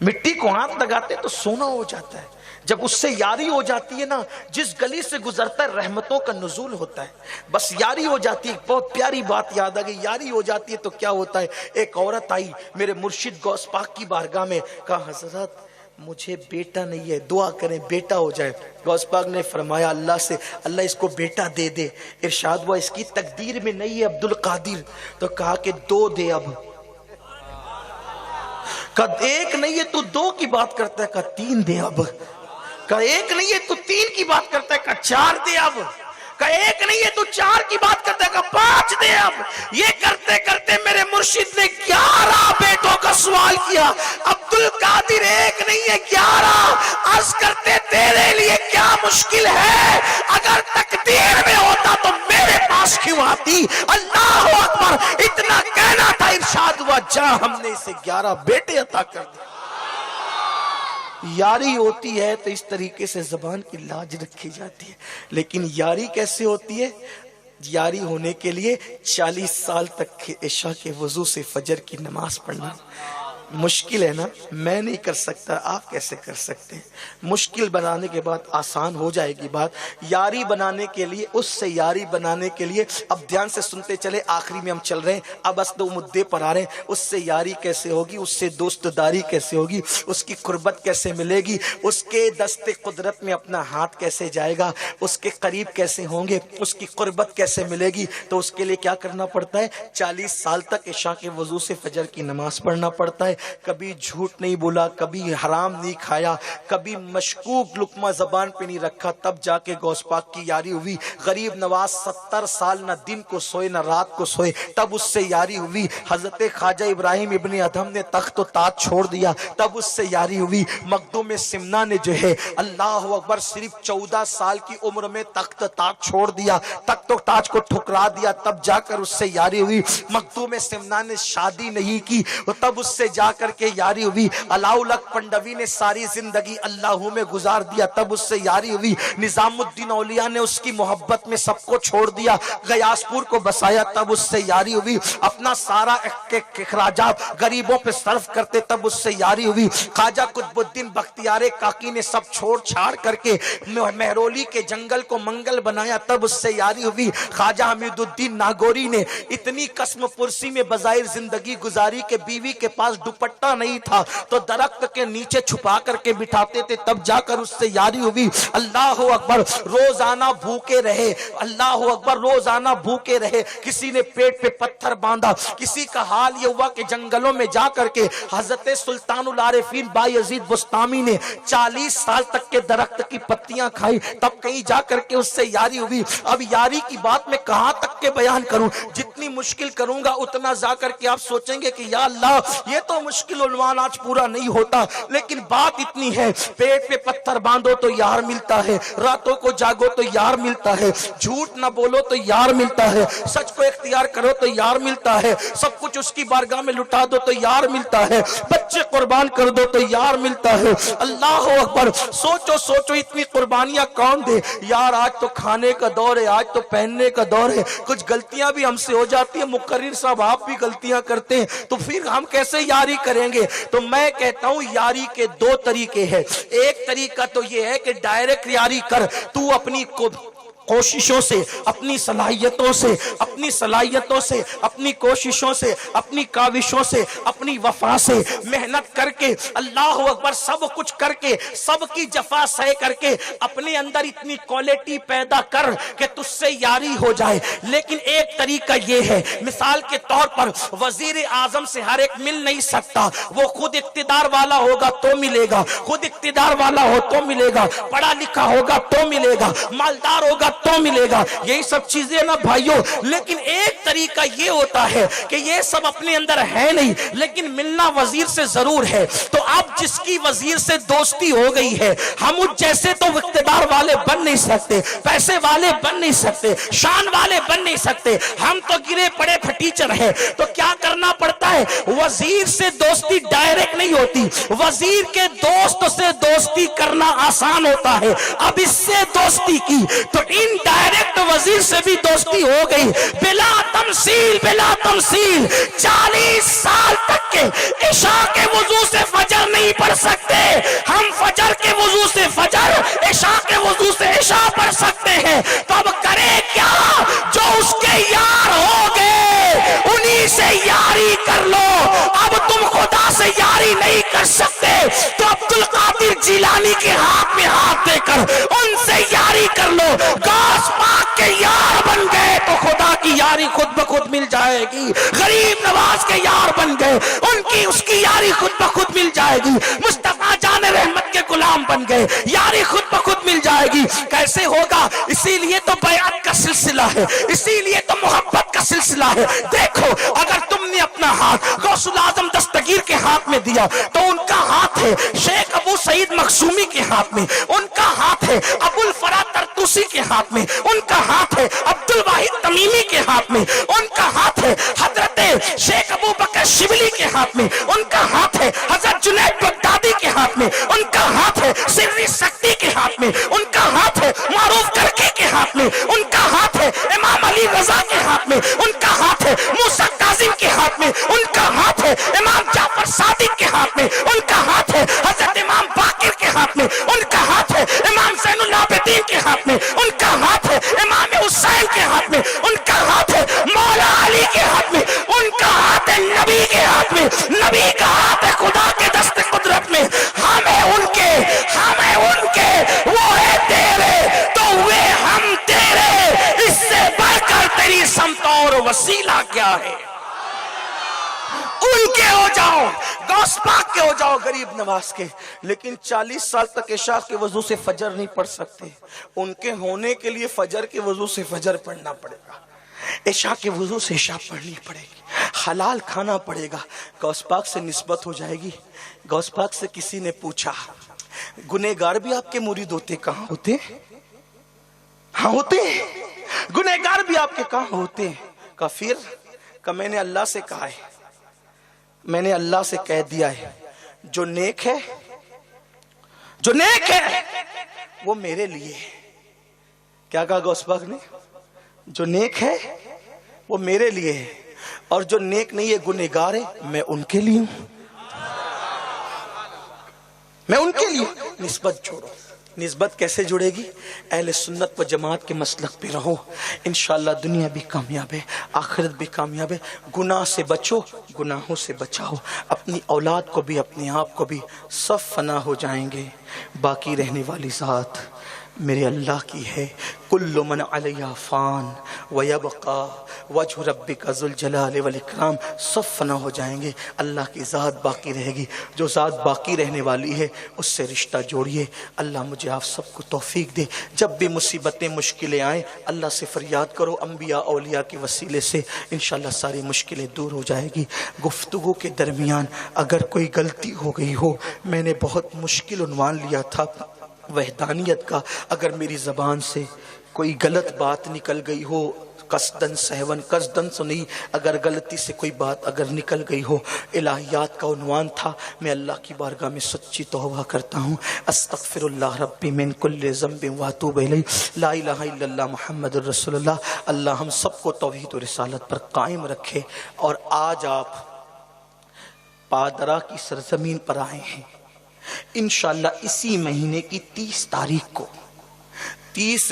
مٹی کو ہاتھ لگاتے تو سونا ہو جاتا ہے. جب اس سے یاری ہو جاتی ہے نا, جس گلی سے گزرتا ہے رحمتوں کا نزول ہوتا ہے. بس یاری ہو جاتی ہے. بہت پیاری بات یاد آ گئی, یاری ہو جاتی ہے تو کیا ہوتا ہے. ایک عورت آئی میرے مرشد غوث پاک کی بارگاہ میں, کہا حضرت مجھے بیٹا نہیں ہے, دعا کریں بیٹا ہو جائے. غوث پاک نے فرمایا اللہ سے, اللہ اس کو بیٹا دے دے. ارشاد ہوا اس کی تقدیر میں نہیں ہے عبد القادر. تو کہا کہ 2 دے. اب کہا 1 نہیں ہے تو 2 کی بات کرتا ہے, کہا 3 دے. اب کہا 1 نہیں ہے تو 3 کی بات کرتا ہے, کہا 4 دے. اب کہا 1 نہیں ہے تو 4 کی بات کرتا ہے, کہا 5 دے. اب یہ کرتے کرتے میرے مرشد نے 11 بیٹوں کا سوال کیا. عبد القادر 1 نہیں ہے 11. عرض کرتے تیرے لیے کیا مشکل ہے, اگر تقدیر میں ہوتا تو میرے پاس کیوں آتی. اللہ اکبر, اتنا کہنا تھا, ارشاد ہوا جا ہم نے اسے 11 بیٹے عطا کر دیے. یاری ہوتی ہے تو اس طریقے سے زبان کی لاج رکھی جاتی ہے. لیکن یاری کیسے ہوتی ہے, یاری ہونے کے لیے 40 سال تک عشاء کے وضو سے فجر کی نماز پڑھنا مشکل ہے نا. میں نہیں کر سکتا, آپ کیسے کر سکتے ہیں. مشکل بنانے کے بعد آسان ہو جائے گی بات. یاری بنانے کے لیے, اس سے یاری بنانے کے لیے, اب دھیان سے سنتے چلے, آخری میں ہم چل رہے ہیں, اب اصل مدے پر آ رہے ہیں. اس سے یاری کیسے ہوگی, اس سے دوست داری کیسے ہوگی, اس کی قربت کیسے ملے گی, اس کے دست قدرت میں اپنا ہاتھ کیسے جائے گا, اس کے قریب کیسے ہوں گے, اس کی قربت کیسے ملے گی. تو اس کے لیے کیا کرنا پڑتا ہے, 40 سال تک عشاء کے وضو سے فجر کی نماز پڑھنا پڑتا ہے. کبھی جھوٹ نہیں بولا, کبھی حرام نہیں کھایا, کبھی مشکوک لقمہ زبان پہ نہیں رکھا, تب جا کے غوث پاک کی یاری ہوئی. غریب نواز 70 سال نہ دن کو سوئے نہ رات کو سوئے, تب اس سے یاری ہوئی. حضرت خواجہ ابراہیم ابن ادھم نے تخت و تاج چھوڑ دیا, تب اس سے یاری ہوئی. مخدوم سمنا نے جو ہے اللہ اکبر صرف 14 سال کی عمر میں تخت تاج چھوڑ دیا, تخت و تاج کو ٹھکرا دیا, تب جا کر اس سے یاری ہوئی. مخدوم سمنا نے شادی نہیں کی, تب اس سے جا کر کے یاری ہوئی. علاؤلک پنڈوی نے ساری زندگی اللہ میں گزار دیا, تب اس سے یاری ہوئی. نظام الدین اولیاء نے اس کی محبت میں سب کو چھوڑ دیا, غیاث پور کو بسایا, تب اس سے یاری ہوئی. اپنا سارا اخراجات غریبوں پہ صرف کرتے, تب اس سے یاری ہوئی. خواجہ قطب الدین بختیار کاکی نے سب چھوڑ چھاڑ کر کے مہرولی کے جنگل کو منگل بنایا, تب اس سے یاری ہوئی. خواجہ حمید الدین ناگوری نے اتنی قسم پرسی میں بظاہر زندگی گزاری کہ بیوی کے پاس دوپٹہ نہیں تھا تو درخت کے نیچے چھپا کر کے بٹھاتے تھے, تب جا کر اس سے یاری ہوئی. اللہ اکبر, روزانہ بھوکے رہے, اللہ اکبر, روزانہ بھوکے رہے. کسی نے پیٹ پہ پتھر باندھا, کسی کا حال یہ ہوا کہ جنگلوں میں جا کر کے حضرت سلطان العارفین بایزید بستامی نے 40 سال تک کے درخت کی پتیاں کھائی, تب کہیں جا کر کے اس سے یاری ہوئی. اب یاری کی بات میں کہاں تک کے بیان کروں, جتنی مشکل کروں گا اتنا جا کر کے آپ سوچیں گے کہ یا اللہ یہ تو مشکل عنوان آج پورا نہیں ہوتا. لیکن بات اتنی ہے, پیٹ پہ پتھر باندھو تو یار ملتا ہے, راتوں کو جاگو تو یار ملتا ہے, جھوٹ نہ بولو تو یار ملتا ہے, سچ کو اختیار کرو تو یار ملتا ہے, سب کچھ اس کی بارگاہ میں لٹا دو تو یار ملتا ہے, بچے قربان کر دو تو یار ملتا ہے. اللہ اکبر, سوچو سوچو اتنی قربانیاں کون دے. یار آج تو کھانے کا دور ہے, آج تو پہننے کا دور ہے, کچھ غلطیاں بھی ہم سے ہو جاتی ہیں, مقرر صاحب آپ بھی غلطیاں کرتے ہیں, تو پھر ہم کیسے یاری کریں گے. تو میں کہتا ہوں یاری کے 2 طریقے ہیں. ایک طریقہ تو یہ ہے کہ ڈائریکٹ یاری کر, تو اپنی کوششوں سے، اپنی صلاحیتوں سے، اپنی کوششوں سے، اپنی کاوشوں سے، اپنی وفا سے، محنت کر کے، اللہ اکبر، سب کچھ کر کے، سب کی جفا سہ کر کے اپنے اندر اتنی کوالٹی پیدا کر کہ تجھ سے یاری ہو جائے۔ لیکن ایک طریقہ یہ ہے، مثال کے طور پر وزیر اعظم سے ہر ایک مل نہیں سکتا، وہ خود اقتدار والا ہوگا تو ملے گا، خود اقتدار والا ہو تو ملے گا، پڑھا لکھا ہوگا تو ملے گا، مالدار ہوگا تو ملے گا، یہی سب چیزیں نا بھائیوں۔ لیکن ایک طریقہ یہ ہوتا ہے کہ یہ سب اپنے اندر ہے نہیں، لیکن ملنا وزیر سے ضرور ہے۔ تو اب جس کی وزیر سے دوستی ہو گئی ہے، ہم اس جیسے تو اقتدار والے بن نہیں سکتے، پیسے والے بن نہیں سکتے، شان والے بن نہیں سکتے، ہم تو گرے پڑے پھٹیچر ہیں۔ تو کیا کرنا پڑتا ہے؟ وزیر سے دوستی ڈائریکٹ نہیں ہوتی، وزیر کے دوست سے دوستی کرنا آسان ہوتا ہے۔ اب اس سے دوستی کی تو انڈائریکٹ وزیر سے بھی دوستی ہو گئی، بلا تمثیل 40 سال تک کے عشاء کے وضو سے فجر نہیں پڑھ سکتے، ہم فجر کے وضو سے فجر، عشاء کے وضو سے عشاء پڑھ سکتے ہیں۔ تو اب کرے کیا؟ جو اس کے یار ہو گئے انہی سے یاری کر لو۔ اب تم خدا سے یاری نہیں کر سکتے تو عبدالقادر جیلانی کے ہاتھ میں ہاتھ دے کر ان سے یاری کر لو۔ غوث پاک کے یار بن گئے تو خدا کی یاری خود بخود مل جائے گی۔ غریب نواز کے یار بن گئے، اس کی یاری خود بخود مل جائے گی۔ مصطفیٰ جان رحمت کے غلام بن گئے، یاری خود بخود مل جائے گی۔ کیسے ہوگا؟ اسی لیے تو بیعت کا سلسلہ ہے، اسی لیے تو محبت کا سلسلہ ہے۔ دیکھو، اگر تم نے اپنا ہاتھ غوث الاعظم دستگیر کے ہاتھ میں دیا تو ان کا ہاتھ ہے شیخ ابو سعید مخزومی کے ہاتھ میں، ان کا ہاتھ ہے ابو الفرات طرطوسی کے ہاتھ میں، ان کا ہاتھ ہے عبد الواحد تمیمی کے ہاتھ میں، ان کا ہاتھ ہے حضرت شیخ ابو بکر شبلی کے ہاتھ میں، ان کا ہاتھ ہے حضرت جنید بغدادی کے ہاتھ میں، ان کا ہاتھ ہے سری سکتی کے ہاتھ میں، ان کا ہاتھ ہے معروف کرکی کے ہاتھ میں، ان کا ہاتھ ہے امام علی رضا کے ہاتھ میں، ان کا ہاتھ ہے موسیٰ کاظم کے ہاتھ میں، ان کا ہاتھ ہے امام جعفر صادق کے ہاتھ میں، ان کا ہاتھ ہے حضرت امام باقر کے ہاتھ میں، ان کا ہاتھ ہے امام زین العابدین کے ہاتھ میں، ان کا ہاتھ ہے امام حسین کے ہاتھ میں، ان کا ہاتھ ہے مولا علی کے ہاتھ میں، ان کا ہاتھ ہے نبی کے ہاتھ میں، نبی کا ہاتھ ہے خدا کے دست قدرت میں۔ ہمیں ان کے وہ ہے تیرے تو ہوئے ہم تیرے، اس سے بڑھ کر تیری سمت اور وسیلہ کیا ہے؟ ان کے ہو جاؤ، غوث پاک کے ہو جاؤ، غریب نواز کے، لیکن 40 سال تک عشاء کے وضو سے فجر نہیں پڑھ سکتے۔ ان کے ہونے کے لیے فجر کے وضو سے فجر پڑھنا پڑے گا، عشاء کے وضو سے عشاء پڑھنی پڑے گی، حلال کھانا پڑے گا، غوث پاک سے نسبت ہو جائے گی۔ غوث پاک سے کسی نے پوچھا، گنہگار بھی آپ کے مرید ہوتے؟ کہاں ہوتے؟ ہاں ہوتے ہیں، گنہگار بھی آپ کے کہاں ہوتے ہیں؟ کافر کہ میں نے اللہ سے کہا ہے، میں نے اللہ سے کہہ دیا ہے، جو نیک ہے وہ میرے لیے ہے۔ کیا کہا غوث پاک نے؟ جو نیک ہے وہ میرے لیے ہے، اور جو نیک نہیں ہے، گنہگار ہے، میں ان کے لیے ہوں، میں ان کے لیے۔ نسبت جوڑو۔ نسبت کیسے جڑے گی؟ اہل سنت و جماعت کے مسلک پہ رہو، انشاءاللہ دنیا بھی کامیاب ہے، آخرت بھی کامیاب ہے۔ گناہ سے بچو، گناہوں سے بچاؤ، اپنی اولاد کو بھی اپنے آپ کو بھی، سب فنا ہو جائیں گے، باقی رہنے والی ذات میرے اللہ کی ہے۔ کل من علیہا فان ویبقا وجہ ربک ذو الجلال والاکرام، سب فنا ہو جائیں گے، اللہ کی ذات باقی رہے گی۔ جو ذات باقی رہنے والی ہے اس سے رشتہ جوڑیے۔ اللہ مجھے آپ سب کو توفیق دے، جب بھی مصیبتیں مشکلیں آئیں اللہ سے فریاد کرو، انبیاء اولیاء کے وسیلے سے انشاءاللہ ساری مشکلیں دور ہو جائے گی۔ گفتگو کے درمیان اگر کوئی غلطی ہو گئی ہو، میں نے بہت مشکل عنوان لیا تھا وحدانیت کا، اگر میری زبان سے کوئی غلط بات نکل گئی ہو، قصدن سہون، قصدن سے نہیں، اگر غلطی سے کوئی بات اگر نکل گئی ہو، الہیات کا عنوان تھا، میں اللہ کی بارگاہ میں سچی توبہ کرتا ہوں۔ استغفر اللہ ربی من کل ذنب واتوب الیہ، لا الہ الا اللہ محمد الرسول اللہ۔ اللہ ہم سب کو توحید و رسالت پر قائم رکھے۔ اور آج آپ پادرا کی سرزمین پر آئے ہیں، انشاءاللہ اسی مہینے کی 30 تاریخ کو 30